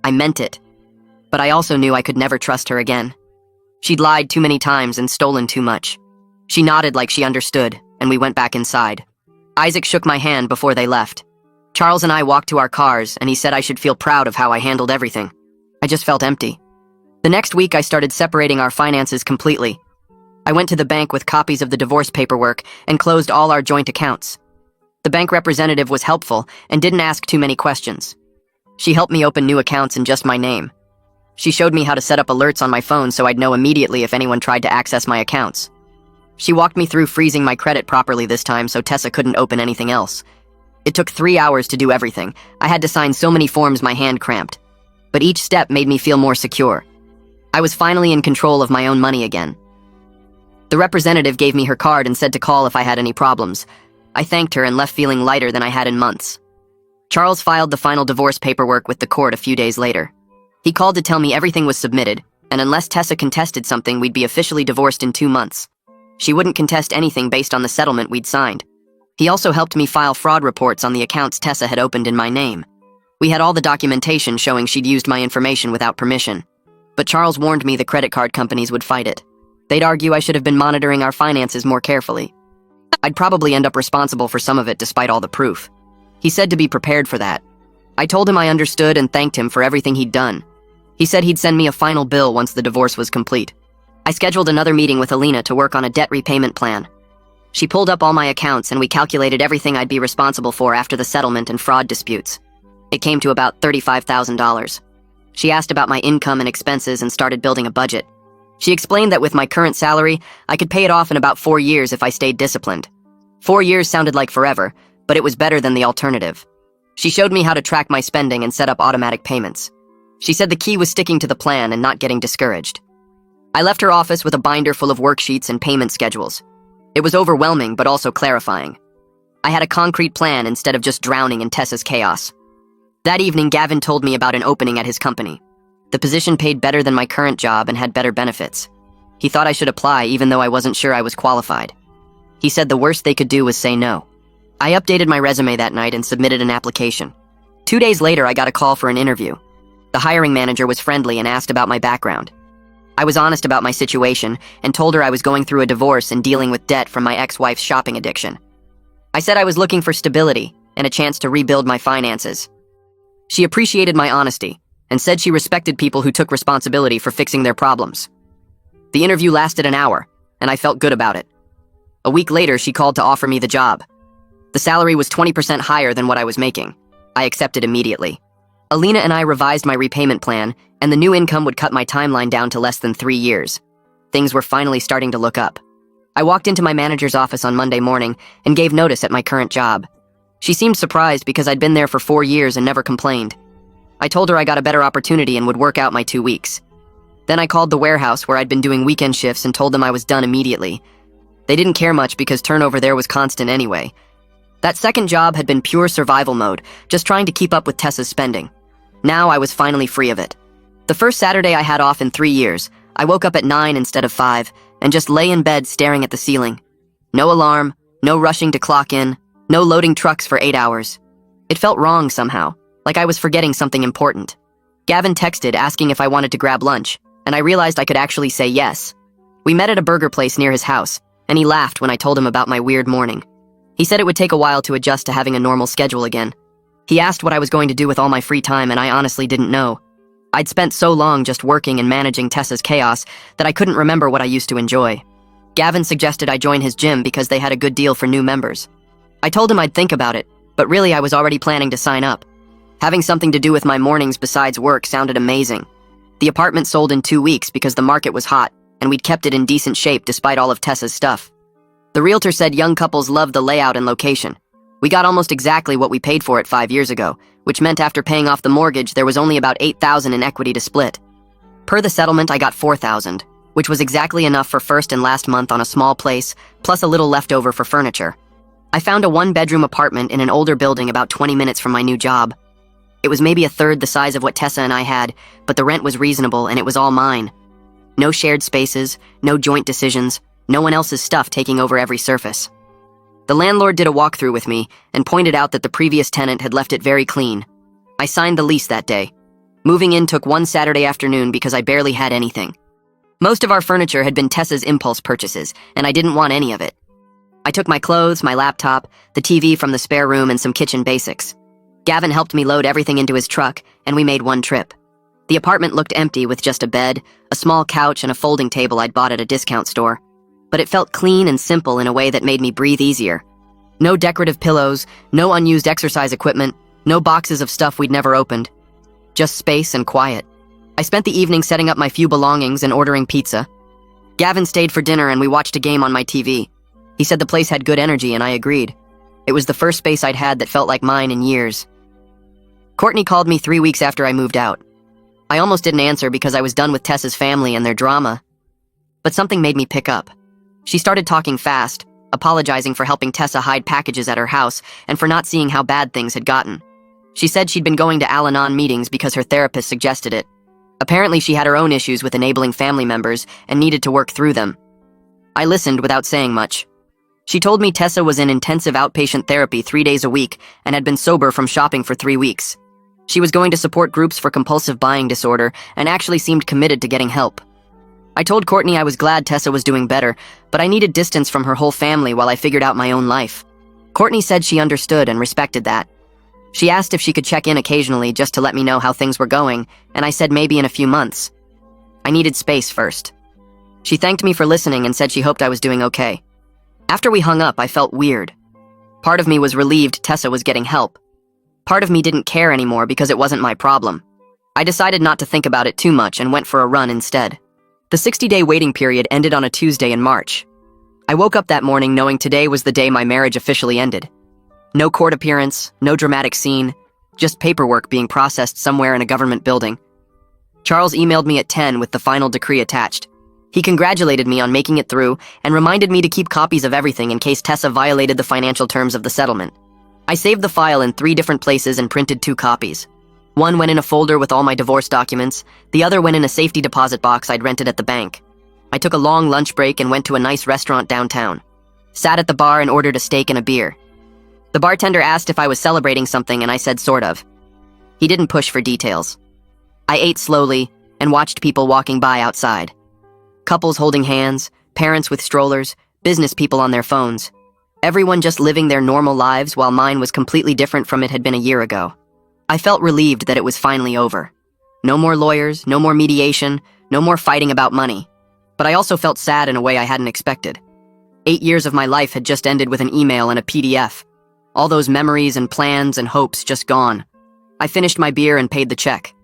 I meant it. But I also knew I could never trust her again. She'd lied too many times and stolen too much. She nodded like she understood, and we went back inside. Isaac shook my hand before they left. Charles and I walked to our cars, and he said I should feel proud of how I handled everything. I just felt empty. The next week, I started separating our finances completely. I went to the bank with copies of the divorce paperwork and closed all our joint accounts. The bank representative was helpful and didn't ask too many questions. She helped me open new accounts in just my name. She showed me how to set up alerts on my phone so I'd know immediately if anyone tried to access my accounts. She walked me through freezing my credit properly this time so Tessa couldn't open anything else. It took 3 hours to do everything. I had to sign so many forms my hand cramped. But each step made me feel more secure. I was finally in control of my own money again. The representative gave me her card and said to call if I had any problems. I thanked her and left feeling lighter than I had in months. Charles filed the final divorce paperwork with the court a few days later. He called to tell me everything was submitted, and unless Tessa contested something, we'd be officially divorced in 2 months. She wouldn't contest anything based on the settlement we'd signed. He also helped me file fraud reports on the accounts Tessa had opened in my name. We had all the documentation showing she'd used my information without permission. But Charles warned me the credit card companies would fight it. They'd argue I should have been monitoring our finances more carefully. I'd probably end up responsible for some of it despite all the proof. He said to be prepared for that. I told him I understood and thanked him for everything he'd done. He said he'd send me a final bill once the divorce was complete. I scheduled another meeting with Alina to work on a debt repayment plan. She pulled up all my accounts and we calculated everything I'd be responsible for after the settlement and fraud disputes. It came to about $35,000. She asked about my income and expenses and started building a budget. She explained that with my current salary, I could pay it off in about 4 years if I stayed disciplined. 4 years sounded like forever, but it was better than the alternative. She showed me how to track my spending and set up automatic payments. She said the key was sticking to the plan and not getting discouraged. I left her office with a binder full of worksheets and payment schedules. It was overwhelming, but also clarifying. I had a concrete plan instead of just drowning in Tessa's chaos. That evening, Gavin told me about an opening at his company. The position paid better than my current job and had better benefits. He thought I should apply even though I wasn't sure I was qualified. He said the worst they could do was say no. I updated my resume that night and submitted an application. 2 days later, I got a call for an interview. The hiring manager was friendly and asked about my background. I was honest about my situation and told her I was going through a divorce and dealing with debt from my ex-wife's shopping addiction. I said I was looking for stability and a chance to rebuild my finances. She appreciated my honesty and said she respected people who took responsibility for fixing their problems. The interview lasted an hour, and I felt good about it. A week later, she called to offer me the job. The salary was 20% higher than what I was making. I accepted immediately. Alina and I revised my repayment plan, and the new income would cut my timeline down to less than 3 years. Things were finally starting to look up. I walked into my manager's office on Monday morning and gave notice at my current job. She seemed surprised because I'd been there for 4 years and never complained. I told her I got a better opportunity and would work out my 2 weeks. Then I called the warehouse where I'd been doing weekend shifts and told them I was done immediately. They didn't care much because turnover there was constant anyway. That second job had been pure survival mode, just trying to keep up with Tessa's spending. Now I was finally free of it. The first Saturday I had off in 3 years, I woke up at 9 instead of 5 and just lay in bed staring at the ceiling. No alarm, no rushing to clock in, no loading trucks for 8 hours. It felt wrong somehow, like I was forgetting something important. Gavin texted asking if I wanted to grab lunch, and I realized I could actually say yes. We met at a burger place near his house, and he laughed when I told him about my weird morning. He said it would take a while to adjust to having a normal schedule again. He asked what I was going to do with all my free time, and I honestly didn't know. I'd spent so long just working and managing Tessa's chaos that I couldn't remember what I used to enjoy. Gavin suggested I join his gym because they had a good deal for new members. I told him I'd think about it, but really I was already planning to sign up. Having something to do with my mornings besides work sounded amazing. The apartment sold in 2 weeks because the market was hot, and we'd kept it in decent shape despite all of Tessa's stuff. The realtor said young couples loved the layout and location. We got almost exactly what we paid for it 5 years ago, which meant after paying off the mortgage there was only about $8,000 in equity to split. Per the settlement, I got $4,000, which was exactly enough for first and last month on a small place, plus a little left over for furniture. I found a 1-bedroom apartment in an older building about 20 minutes from my new job. It was maybe a third the size of what Tessa and I had, but the rent was reasonable and it was all mine. No shared spaces, no joint decisions, no one else's stuff taking over every surface. The landlord did a walkthrough with me and pointed out that the previous tenant had left it very clean. I signed the lease that day. Moving in took one Saturday afternoon because I barely had anything. Most of our furniture had been Tessa's impulse purchases, and I didn't want any of it. I took my clothes, my laptop, the TV from the spare room, and some kitchen basics. Gavin helped me load everything into his truck, and we made one trip. The apartment looked empty with just a bed, a small couch, and a folding table I'd bought at a discount store. But it felt clean and simple in a way that made me breathe easier. No decorative pillows, no unused exercise equipment, no boxes of stuff we'd never opened. Just space and quiet. I spent the evening setting up my few belongings and ordering pizza. Gavin stayed for dinner and we watched a game on my TV. He said the place had good energy and I agreed. It was the first space I'd had that felt like mine in years. Courtney called me 3 weeks after I moved out. I almost didn't answer because I was done with Tessa's family and their drama. But something made me pick up. She started talking fast, apologizing for helping Tessa hide packages at her house and for not seeing how bad things had gotten. She said she'd been going to Al-Anon meetings because her therapist suggested it. Apparently she had her own issues with enabling family members and needed to work through them. I listened without saying much. She told me Tessa was in intensive outpatient therapy 3 days a week and had been sober from shopping for 3 weeks. She was going to support groups for compulsive buying disorder and actually seemed committed to getting help. I told Courtney I was glad Tessa was doing better, but I needed distance from her whole family while I figured out my own life. Courtney said she understood and respected that. She asked if she could check in occasionally just to let me know how things were going, and I said maybe in a few months. I needed space first. She thanked me for listening and said she hoped I was doing okay. After we hung up, I felt weird. Part of me was relieved Tessa was getting help. Part of me didn't care anymore because it wasn't my problem. I decided not to think about it too much and went for a run instead. The 60-day waiting period ended on a Tuesday in March. I woke up that morning knowing today was the day my marriage officially ended. No court appearance, no dramatic scene, just paperwork being processed somewhere in a government building. Charles emailed me at 10 with the final decree attached. He congratulated me on making it through and reminded me to keep copies of everything in case Tessa violated the financial terms of the settlement. I saved the file in 3 different places and printed 2 copies. One went in a folder with all my divorce documents, the other went in a safety deposit box I'd rented at the bank. I took a long lunch break and went to a nice restaurant downtown. Sat at the bar and ordered a steak and a beer. The bartender asked if I was celebrating something and I said sort of. He didn't push for details. I ate slowly and watched people walking by outside. Couples holding hands, parents with strollers, business people on their phones. Everyone just living their normal lives while mine was completely different from it had been a year ago. I felt relieved that it was finally over. No more lawyers, no more mediation, no more fighting about money. But I also felt sad in a way I hadn't expected. 8 years of my life had just ended with an email and a PDF. All those memories and plans and hopes just gone. I finished my beer and paid the check.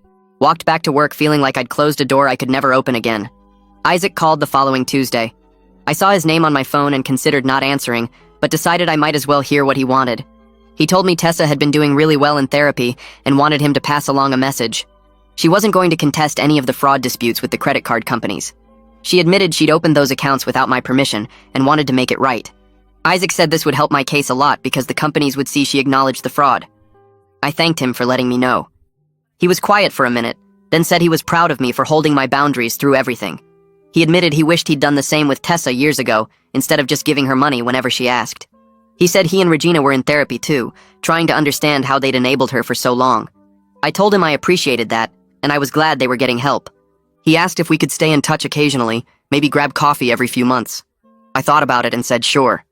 Walked back to work feeling like I'd closed a door I could never open again. Isaac called the following Tuesday. I saw his name on my phone and considered not answering, but decided I might as well hear what he wanted. He told me Tessa had been doing really well in therapy and wanted him to pass along a message. She wasn't going to contest any of the fraud disputes with the credit card companies. She admitted she'd opened those accounts without my permission and wanted to make it right. Isaac said this would help my case a lot because the companies would see she acknowledged the fraud. I thanked him for letting me know. He was quiet for a minute, then said he was proud of me for holding my boundaries through everything. He admitted he wished he'd done the same with Tessa years ago, instead of just giving her money whenever she asked. He said he and Regina were in therapy too, trying to understand how they'd enabled her for so long. I told him I appreciated that, and I was glad they were getting help. He asked if we could stay in touch occasionally, maybe grab coffee every few months. I thought about it and said sure.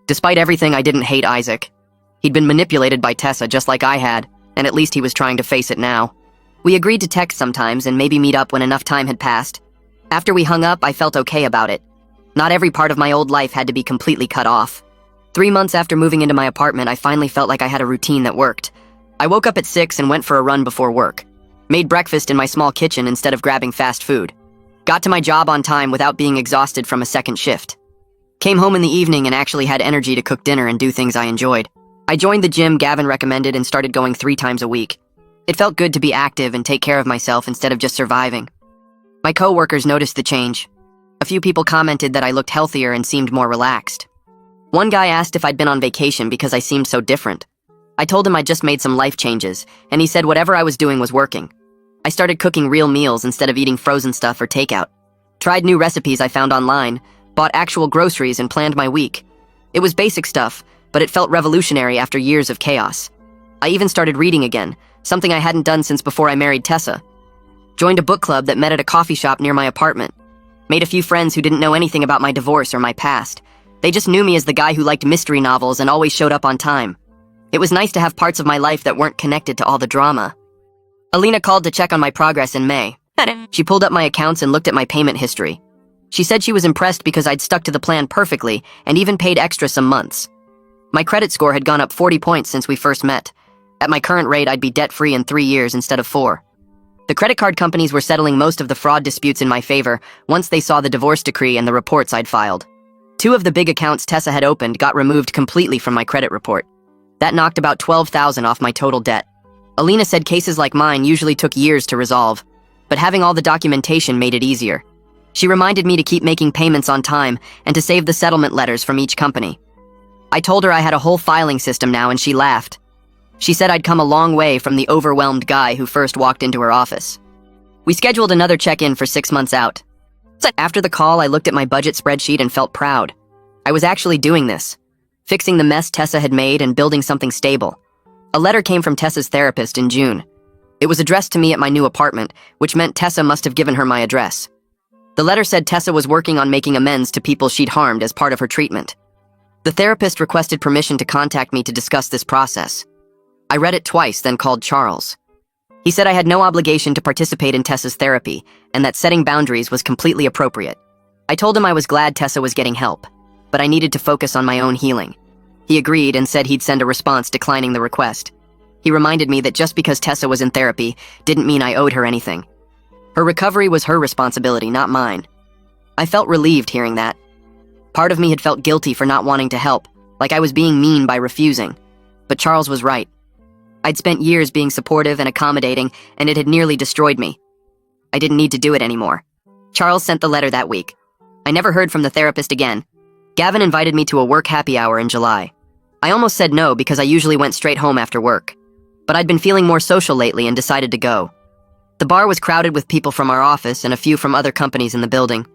Despite everything, I didn't hate Isaac. He'd been manipulated by Tessa just like I had, and at least he was trying to face it now. We agreed to text sometimes and maybe meet up when enough time had passed. After we hung up, I felt okay about it. Not every part of my old life had to be completely cut off. 3 months after moving into my apartment, I finally felt like I had a routine that worked. I woke up at 6 and went for a run before work. Made breakfast in my small kitchen instead of grabbing fast food. Got to my job on time without being exhausted from a second shift. Came home in the evening and actually had energy to cook dinner and do things I enjoyed. I joined the gym Gavin recommended and started going 3 times a week. It felt good to be active and take care of myself instead of just surviving. My coworkers noticed the change. A few people commented that I looked healthier and seemed more relaxed. One guy asked if I'd been on vacation because I seemed so different. I told him I'd just made some life changes, and he said whatever I was doing was working. I started cooking real meals instead of eating frozen stuff or takeout. Tried new recipes I found online, bought actual groceries and planned my week. It was basic stuff, but it felt revolutionary after years of chaos. I even started reading again, something I hadn't done since before I married Tessa. Joined a book club that met at a coffee shop near my apartment. Made a few friends who didn't know anything about my divorce or my past. They just knew me as the guy who liked mystery novels and always showed up on time. It was nice to have parts of my life that weren't connected to all the drama. Alina called to check on my progress in May. She pulled up my accounts and looked at my payment history. She said she was impressed because I'd stuck to the plan perfectly and even paid extra some months. My credit score had gone up 40 points since we first met. At my current rate, I'd be debt-free in 3 years instead of 4. The credit card companies were settling most of the fraud disputes in my favor once they saw the divorce decree and the reports I'd filed. 2 of the big accounts Tessa had opened got removed completely from my credit report. That knocked about $12,000 off my total debt. Alina said cases like mine usually took years to resolve, but having all the documentation made it easier. She reminded me to keep making payments on time and to save the settlement letters from each company. I told her I had a whole filing system now and she laughed. She said I'd come a long way from the overwhelmed guy who first walked into her office. We scheduled another check-in for 6 months out. After the call, I looked at my budget spreadsheet and felt proud. I was actually doing this, fixing the mess Tessa had made and building something stable. A letter came from Tessa's therapist in June. It was addressed to me at my new apartment, which meant Tessa must have given her my address. The letter said Tessa was working on making amends to people she'd harmed as part of her treatment. The therapist requested permission to contact me to discuss this process. I read it twice, then called Charles. He said I had no obligation to participate in Tessa's therapy, and that setting boundaries was completely appropriate. I told him I was glad Tessa was getting help, but I needed to focus on my own healing. He agreed and said he'd send a response declining the request. He reminded me that just because Tessa was in therapy didn't mean I owed her anything. Her recovery was her responsibility, not mine. I felt relieved hearing that. Part of me had felt guilty for not wanting to help, like I was being mean by refusing. But Charles was right. I'd spent years being supportive and accommodating, and it had nearly destroyed me. I didn't need to do it anymore. Charles sent the letter that week. I never heard from the therapist again. Gavin invited me to a work happy hour in July. I almost said no because I usually went straight home after work. But I'd been feeling more social lately and decided to go. The bar was crowded with people from our office and a few from other companies in the building.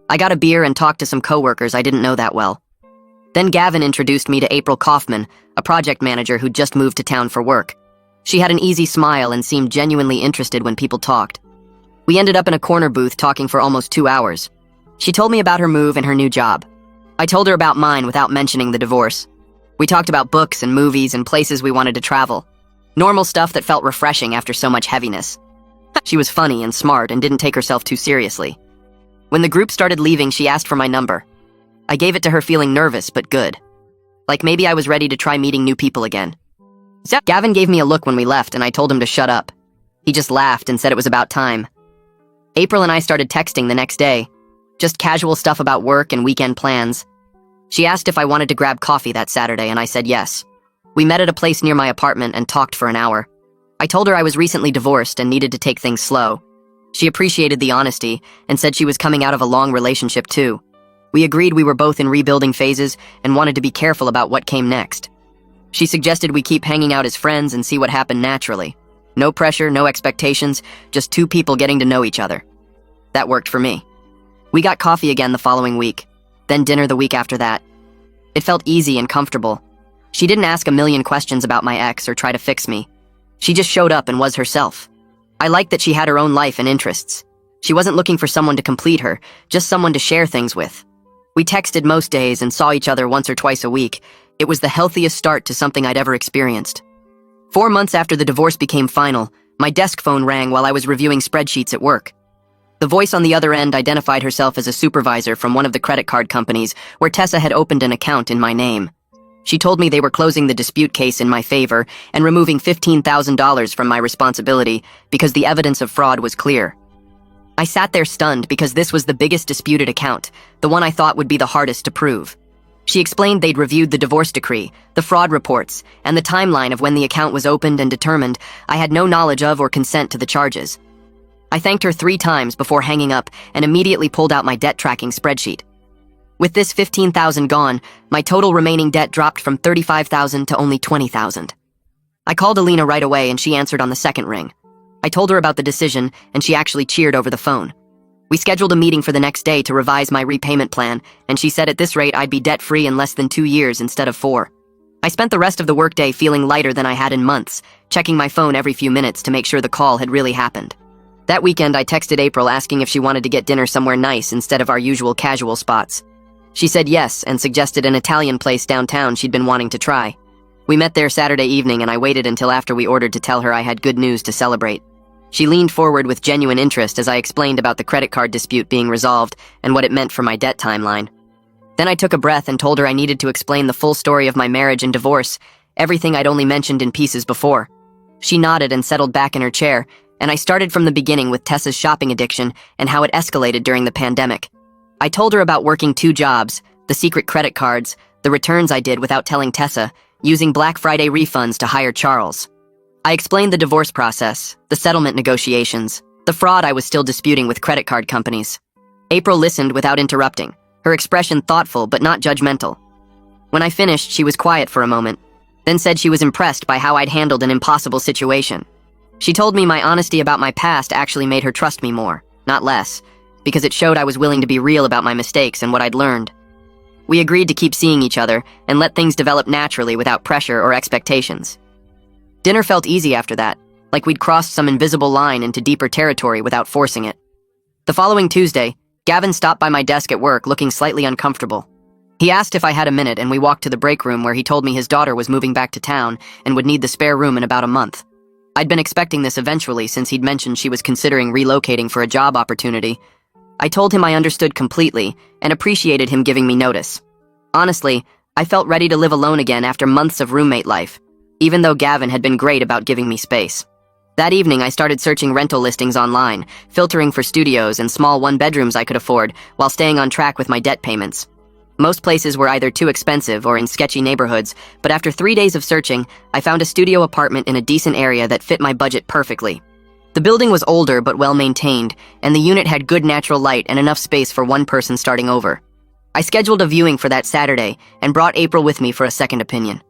I got a beer and talked to some coworkers I didn't know that well. Then Gavin introduced me to April Kaufman, a project manager who'd just moved to town for work. She had an easy smile and seemed genuinely interested when people talked. We ended up in a corner booth talking for almost 2 hours. She told me about her move and her new job. I told her about mine without mentioning the divorce. We talked about books and movies and places we wanted to travel. Normal stuff that felt refreshing after so much heaviness. She was funny and smart and didn't take herself too seriously. When the group started leaving, she asked for my number. I gave it to her feeling nervous but good. Like maybe I was ready to try meeting new people again. Gavin gave me a look when we left and I told him to shut up. He just laughed and said it was about time. April and I started texting the next day. Just casual stuff about work and weekend plans. She asked if I wanted to grab coffee that Saturday and I said yes. We met at a place near my apartment and talked for an hour. I told her I was recently divorced and needed to take things slow. She appreciated the honesty and said she was coming out of a long relationship too. We agreed we were both in rebuilding phases and wanted to be careful about what came next. She suggested we keep hanging out as friends and see what happened naturally. No pressure, no expectations, just 2 people getting to know each other. That worked for me. We got coffee again the following week, then dinner the week after that. It felt easy and comfortable. She didn't ask a million questions about my ex or try to fix me. She just showed up and was herself. I liked that she had her own life and interests. She wasn't looking for someone to complete her, just someone to share things with. We texted most days and saw each other once or twice a week. It was the healthiest start to something I'd ever experienced. 4 months after the divorce became final, My desk phone rang while I was reviewing spreadsheets at work. The voice on the other end identified herself as a supervisor from one of the credit card companies where Tessa had opened an account in my name. She told me they were closing the dispute case in my favor and removing $15,000 from my responsibility because the evidence of fraud was clear. I sat there stunned because this was the biggest disputed account, the one I thought would be the hardest to prove. She explained they'd reviewed the divorce decree, the fraud reports, and the timeline of when the account was opened and determined I had no knowledge of or consent to the charges. I thanked her 3 times before hanging up and immediately pulled out my debt tracking spreadsheet. With this $15,000 gone, my total remaining debt dropped from $35,000 to only $20,000. I called Alina right away and she answered on the second ring. I told her about the decision and she actually cheered over the phone. We scheduled a meeting for the next day to revise my repayment plan, and she said at this rate I'd be debt-free in less than 2 years instead of 4. I spent the rest of the workday feeling lighter than I had in months, checking my phone every few minutes to make sure the call had really happened. That weekend I texted April asking if she wanted to get dinner somewhere nice instead of our usual casual spots. She said yes and suggested an Italian place downtown she'd been wanting to try. We met there Saturday evening and I waited until after we ordered to tell her I had good news to celebrate. She leaned forward with genuine interest as I explained about the credit card dispute being resolved and what it meant for my debt timeline. Then I took a breath and told her I needed to explain the full story of my marriage and divorce, everything I'd only mentioned in pieces before. She nodded and settled back in her chair, and I started from the beginning with Tessa's shopping addiction and how it escalated during the pandemic. I told her about working 2 jobs, the secret credit cards, the returns I did without telling Tessa, using Black Friday refunds to hire Charles. I explained the divorce process, the settlement negotiations, the fraud I was still disputing with credit card companies. April listened without interrupting, her expression thoughtful but not judgmental. When I finished, she was quiet for a moment, then said she was impressed by how I'd handled an impossible situation. She told me my honesty about my past actually made her trust me more, not less, because it showed I was willing to be real about my mistakes and what I'd learned. We agreed to keep seeing each other and let things develop naturally without pressure or expectations. Dinner felt easy after that, like we'd crossed some invisible line into deeper territory without forcing it. The following Tuesday, Gavin stopped by my desk at work looking slightly uncomfortable. He asked if I had a minute and we walked to the break room where he told me his daughter was moving back to town and would need the spare room in about a month. I'd been expecting this eventually since he'd mentioned she was considering relocating for a job opportunity. I told him I understood completely and appreciated him giving me notice. Honestly, I felt ready to live alone again after months of roommate life, even though Gavin had been great about giving me space. That evening, I started searching rental listings online, filtering for studios and small 1-bedrooms I could afford while staying on track with my debt payments. Most places were either too expensive or in sketchy neighborhoods, but after 3 days of searching, I found a studio apartment in a decent area that fit my budget perfectly. The building was older but well-maintained, and the unit had good natural light and enough space for one person starting over. I scheduled a viewing for that Saturday and brought April with me for a second opinion.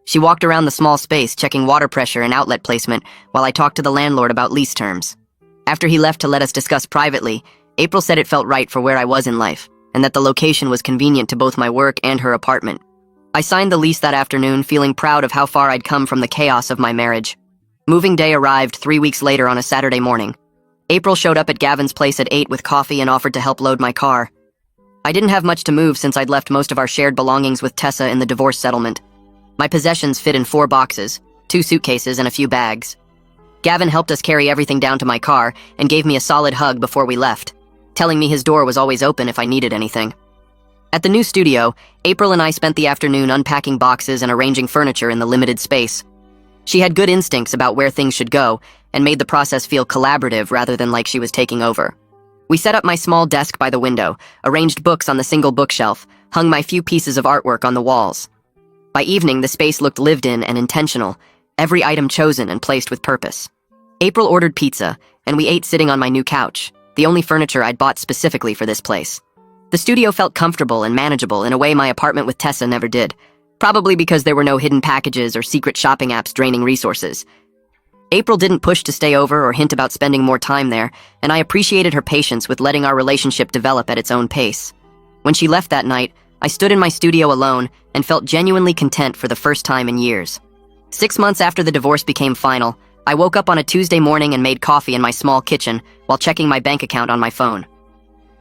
She walked around the small space, checking water pressure and outlet placement while I talked to the landlord about lease terms. After he left to let us discuss privately, April said it felt right for where I was in life, and that the location was convenient to both my work and her apartment. I signed the lease that afternoon, feeling proud of how far I'd come from the chaos of my marriage. Moving day arrived 3 weeks later on a Saturday morning. April showed up at Gavin's place at 8 with coffee and offered to help load my car. I didn't have much to move since I'd left most of our shared belongings with Tessa in the divorce settlement. My possessions fit in 4 boxes, 2 suitcases, and a few bags. Gavin helped us carry everything down to my car and gave me a solid hug before we left, telling me his door was always open if I needed anything. At the new studio, April and I spent the afternoon unpacking boxes and arranging furniture in the limited space. She had good instincts about where things should go and made the process feel collaborative rather than like she was taking over. We set up my small desk by the window, arranged books on the single bookshelf, hung my few pieces of artwork on the walls. By evening, the space looked lived in and intentional, every item chosen and placed with purpose. April ordered pizza, and we ate sitting on my new couch, the only furniture I'd bought specifically for this place. The studio felt comfortable and manageable in a way my apartment with Tessa never did, probably because there were no hidden packages or secret shopping apps draining resources. April didn't push to stay over or hint about spending more time there, and I appreciated her patience with letting our relationship develop at its own pace. When she left that night, I stood in my studio alone and felt genuinely content for the first time in years. 6 months after the divorce became final, I woke up on a Tuesday morning and made coffee in my small kitchen while checking my bank account on my phone.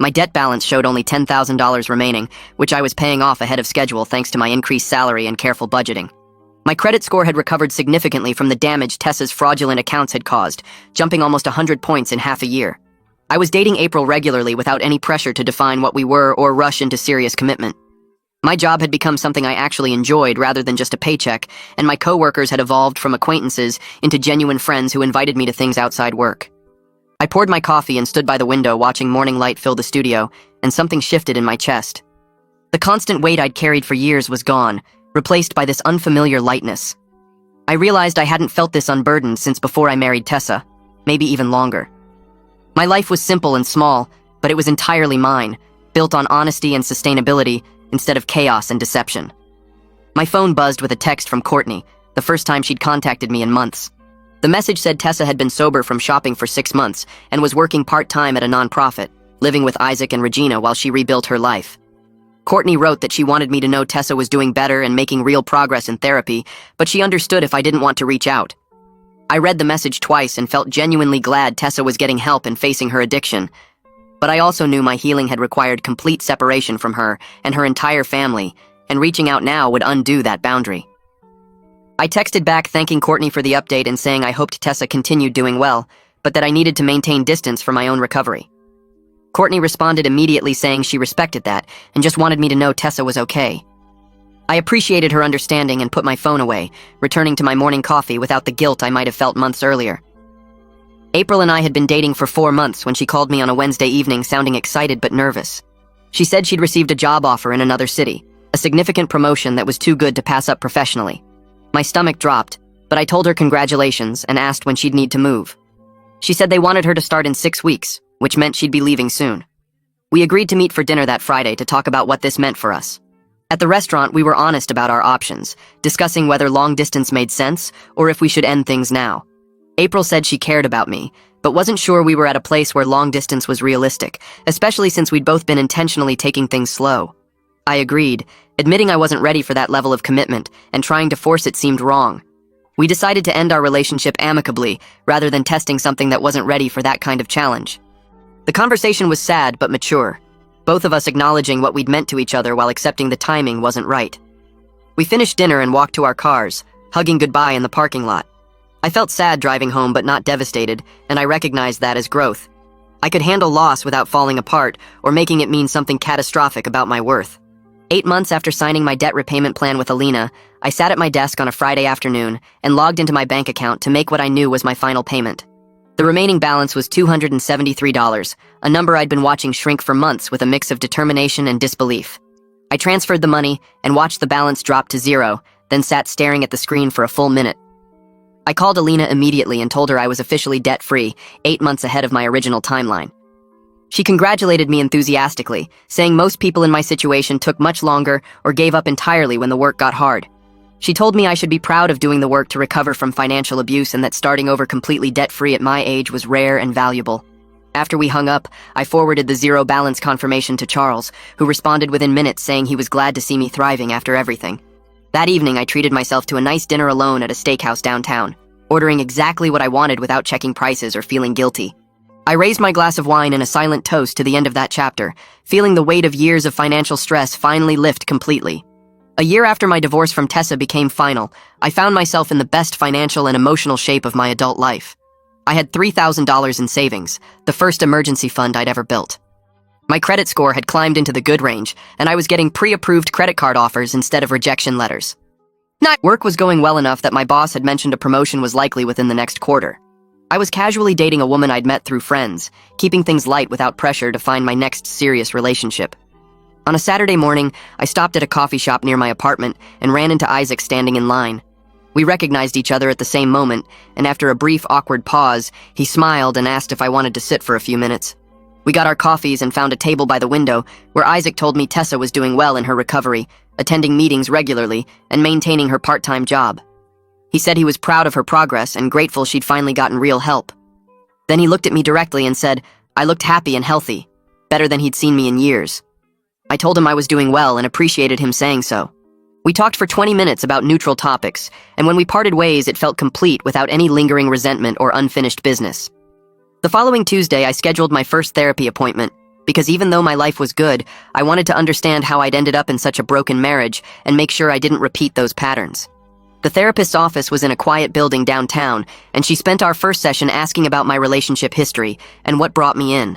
My debt balance showed only $10,000 remaining, which I was paying off ahead of schedule thanks to my increased salary and careful budgeting. My credit score had recovered significantly from the damage Tessa's fraudulent accounts had caused, jumping almost 100 points in half a year. I was dating April regularly without any pressure to define what we were or rush into serious commitment. My job had become something I actually enjoyed rather than just a paycheck, and my coworkers had evolved from acquaintances into genuine friends who invited me to things outside work. I poured my coffee and stood by the window watching morning light fill the studio, and something shifted in my chest. The constant weight I'd carried for years was gone, replaced by this unfamiliar lightness. I realized I hadn't felt this unburdened since before I married Tessa, maybe even longer. My life was simple and small, but it was entirely mine, built on honesty and sustainability instead of chaos and deception. My phone buzzed with a text from Courtney, the first time she'd contacted me in months. The message said Tessa had been sober from shopping for 6 months and was working part-time at a nonprofit, living with Isaac and Regina while she rebuilt her life. Courtney wrote that she wanted me to know Tessa was doing better and making real progress in therapy, but she understood if I didn't want to reach out. I read the message twice and felt genuinely glad Tessa was getting help and facing her addiction. But I also knew my healing had required complete separation from her and her entire family, and reaching out now would undo that boundary. I texted back thanking Courtney for the update and saying I hoped Tessa continued doing well, but that I needed to maintain distance for my own recovery. Courtney responded immediately saying she respected that and just wanted me to know Tessa was okay. I appreciated her understanding and put my phone away, returning to my morning coffee without the guilt I might have felt months earlier. April and I had been dating for 4 months when she called me on a Wednesday evening sounding excited but nervous. She said she'd received a job offer in another city, a significant promotion that was too good to pass up professionally. My stomach dropped, but I told her congratulations and asked when she'd need to move. She said they wanted her to start in 6 weeks, which meant she'd be leaving soon. We agreed to meet for dinner that Friday to talk about what this meant for us. At the restaurant, we were honest about our options, discussing whether long distance made sense or if we should end things now. April said she cared about me, but wasn't sure we were at a place where long distance was realistic, especially since we'd both been intentionally taking things slow. I agreed, admitting I wasn't ready for that level of commitment, and trying to force it seemed wrong. We decided to end our relationship amicably, rather than testing something that wasn't ready for that kind of challenge. The conversation was sad but mature, both of us acknowledging what we'd meant to each other while accepting the timing wasn't right. We finished dinner and walked to our cars, hugging goodbye in the parking lot. I felt sad driving home but not devastated, and I recognized that as growth. I could handle loss without falling apart or making it mean something catastrophic about my worth. 8 months after signing my debt repayment plan with Alina, I sat at my desk on a Friday afternoon and logged into my bank account to make what I knew was my final payment. The remaining balance was $273, a number I'd been watching shrink for months with a mix of determination and disbelief. I transferred the money and watched the balance drop to 0, then sat staring at the screen for a full minute. I called Alina immediately and told her I was officially debt-free, 8 months ahead of my original timeline. She congratulated me enthusiastically, saying most people in my situation took much longer or gave up entirely when the work got hard. She told me I should be proud of doing the work to recover from financial abuse and that starting over completely debt-free at my age was rare and valuable. After we hung up, I forwarded the zero balance confirmation to Charles, who responded within minutes saying he was glad to see me thriving after everything. That evening, I treated myself to a nice dinner alone at a steakhouse downtown, ordering exactly what I wanted without checking prices or feeling guilty. I raised my glass of wine in a silent toast to the end of that chapter, feeling the weight of years of financial stress finally lift completely. A year after my divorce from Tessa became final, I found myself in the best financial and emotional shape of my adult life. I had $3,000 in savings, the first emergency fund I'd ever built. My credit score had climbed into the good range, and I was getting pre-approved credit card offers instead of rejection letters. Work was going well enough that my boss had mentioned a promotion was likely within the next quarter. I was casually dating a woman I'd met through friends, keeping things light without pressure to find my next serious relationship. On a Saturday morning, I stopped at a coffee shop near my apartment and ran into Isaac standing in line. We recognized each other at the same moment, and after a brief, awkward pause, he smiled and asked if I wanted to sit for a few minutes. We got our coffees and found a table by the window, where Isaac told me Tessa was doing well in her recovery, attending meetings regularly, and maintaining her part-time job. He said he was proud of her progress and grateful she'd finally gotten real help. Then he looked at me directly and said, I looked happy and healthy, better than he'd seen me in years. I told him I was doing well and appreciated him saying so. We talked for 20 minutes about neutral topics, and when we parted ways, it felt complete without any lingering resentment or unfinished business. The following Tuesday, I scheduled my first therapy appointment, because even though my life was good, I wanted to understand how I'd ended up in such a broken marriage and make sure I didn't repeat those patterns. The therapist's office was in a quiet building downtown, and she spent our first session asking about my relationship history and what brought me in.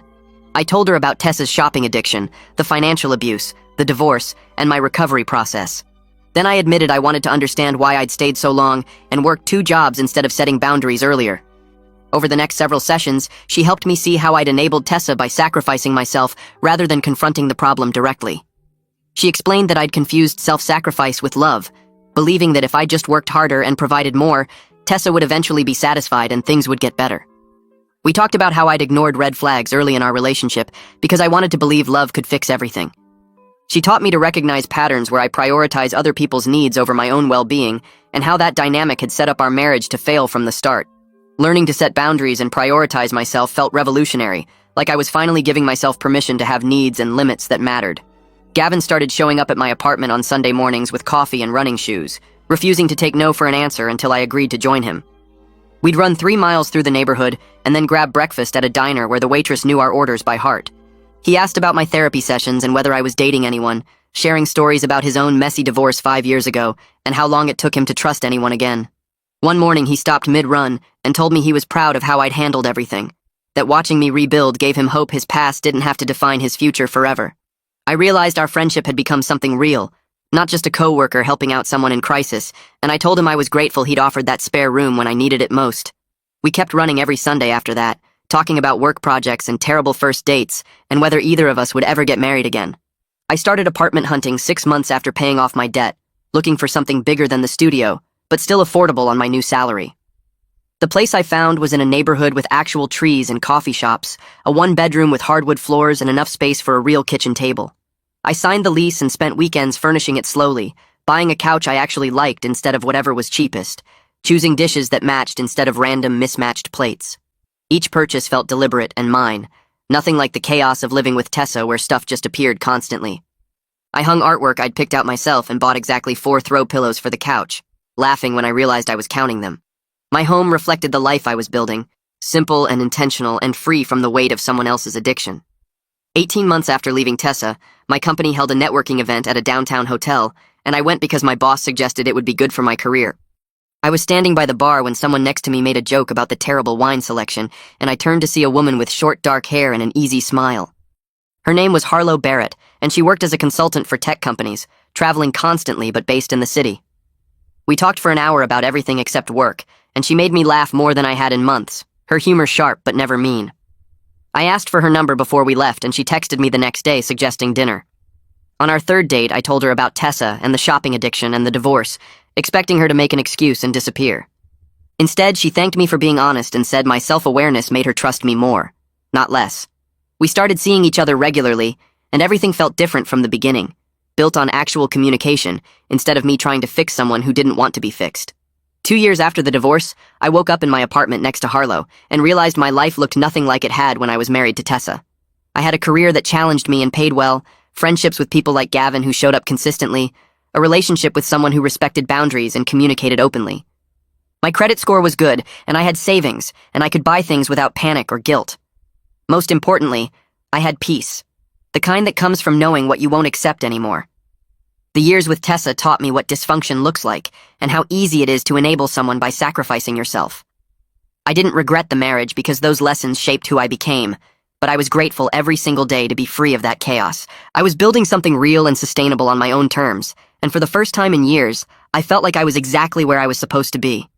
I told her about Tessa's shopping addiction, the financial abuse, the divorce, and my recovery process. Then I admitted I wanted to understand why I'd stayed so long and worked 2 jobs instead of setting boundaries earlier. Over the next several sessions, she helped me see how I'd enabled Tessa by sacrificing myself rather than confronting the problem directly. She explained that I'd confused self-sacrifice with love, believing that if I just worked harder and provided more, Tessa would eventually be satisfied and things would get better. We talked about how I'd ignored red flags early in our relationship because I wanted to believe love could fix everything. She taught me to recognize patterns where I prioritize other people's needs over my own well-being and how that dynamic had set up our marriage to fail from the start. Learning to set boundaries and prioritize myself felt revolutionary, like I was finally giving myself permission to have needs and limits that mattered. Gavin started showing up at my apartment on Sunday mornings with coffee and running shoes, refusing to take no for an answer until I agreed to join him. We'd run 3 miles through the neighborhood and then grab breakfast at a diner where the waitress knew our orders by heart. He asked about my therapy sessions and whether I was dating anyone, sharing stories about his own messy divorce 5 years ago and how long it took him to trust anyone again. One morning he stopped mid-run and told me he was proud of how I'd handled everything, that watching me rebuild gave him hope his past didn't have to define his future forever. I realized our friendship had become something real, not just a coworker helping out someone in crisis, and I told him I was grateful he'd offered that spare room when I needed it most. We kept running every Sunday after that, talking about work projects and terrible first dates, and whether either of us would ever get married again. I started apartment hunting 6 months after paying off my debt, looking for something bigger than the studio, but still affordable on my new salary. The place I found was in a neighborhood with actual trees and coffee shops, a 1-bedroom with hardwood floors and enough space for a real kitchen table. I signed the lease and spent weekends furnishing it slowly, buying a couch I actually liked instead of whatever was cheapest, choosing dishes that matched instead of random mismatched plates. Each purchase felt deliberate and mine, nothing like the chaos of living with Tessa where stuff just appeared constantly. I hung artwork I'd picked out myself and bought exactly 4 throw pillows for the couch, laughing when I realized I was counting them. My home reflected the life I was building, simple and intentional and free from the weight of someone else's addiction. 18 months after leaving Tessa, my company held a networking event at a downtown hotel, and I went because my boss suggested it would be good for my career. I was standing by the bar when someone next to me made a joke about the terrible wine selection, and I turned to see a woman with short dark hair and an easy smile. Her name was Harlow Barrett, and she worked as a consultant for tech companies, traveling constantly but based in the city. We talked for an hour about everything except work, and she made me laugh more than I had in months, her humor sharp but never mean. I asked for her number before we left, and she texted me the next day suggesting dinner. On our 3rd date, I told her about Tessa and the shopping addiction and the divorce, expecting her to make an excuse and disappear. Instead, she thanked me for being honest and said my self-awareness made her trust me more, not less. We started seeing each other regularly, and everything felt different from the beginning, built on actual communication instead of me trying to fix someone who didn't want to be fixed. 2 years after the divorce, I woke up in my apartment next to Harlow and realized my life looked nothing like it had when I was married to Tessa. I had a career that challenged me and paid well, friendships with people like Gavin who showed up consistently, a relationship with someone who respected boundaries and communicated openly. My credit score was good, and I had savings, and I could buy things without panic or guilt. Most importantly, I had peace, the kind that comes from knowing what you won't accept anymore. The years with Tessa taught me what dysfunction looks like and how easy it is to enable someone by sacrificing yourself. I didn't regret the marriage because those lessons shaped who I became, but I was grateful every single day to be free of that chaos. I was building something real and sustainable on my own terms, and for the first time in years, I felt like I was exactly where I was supposed to be.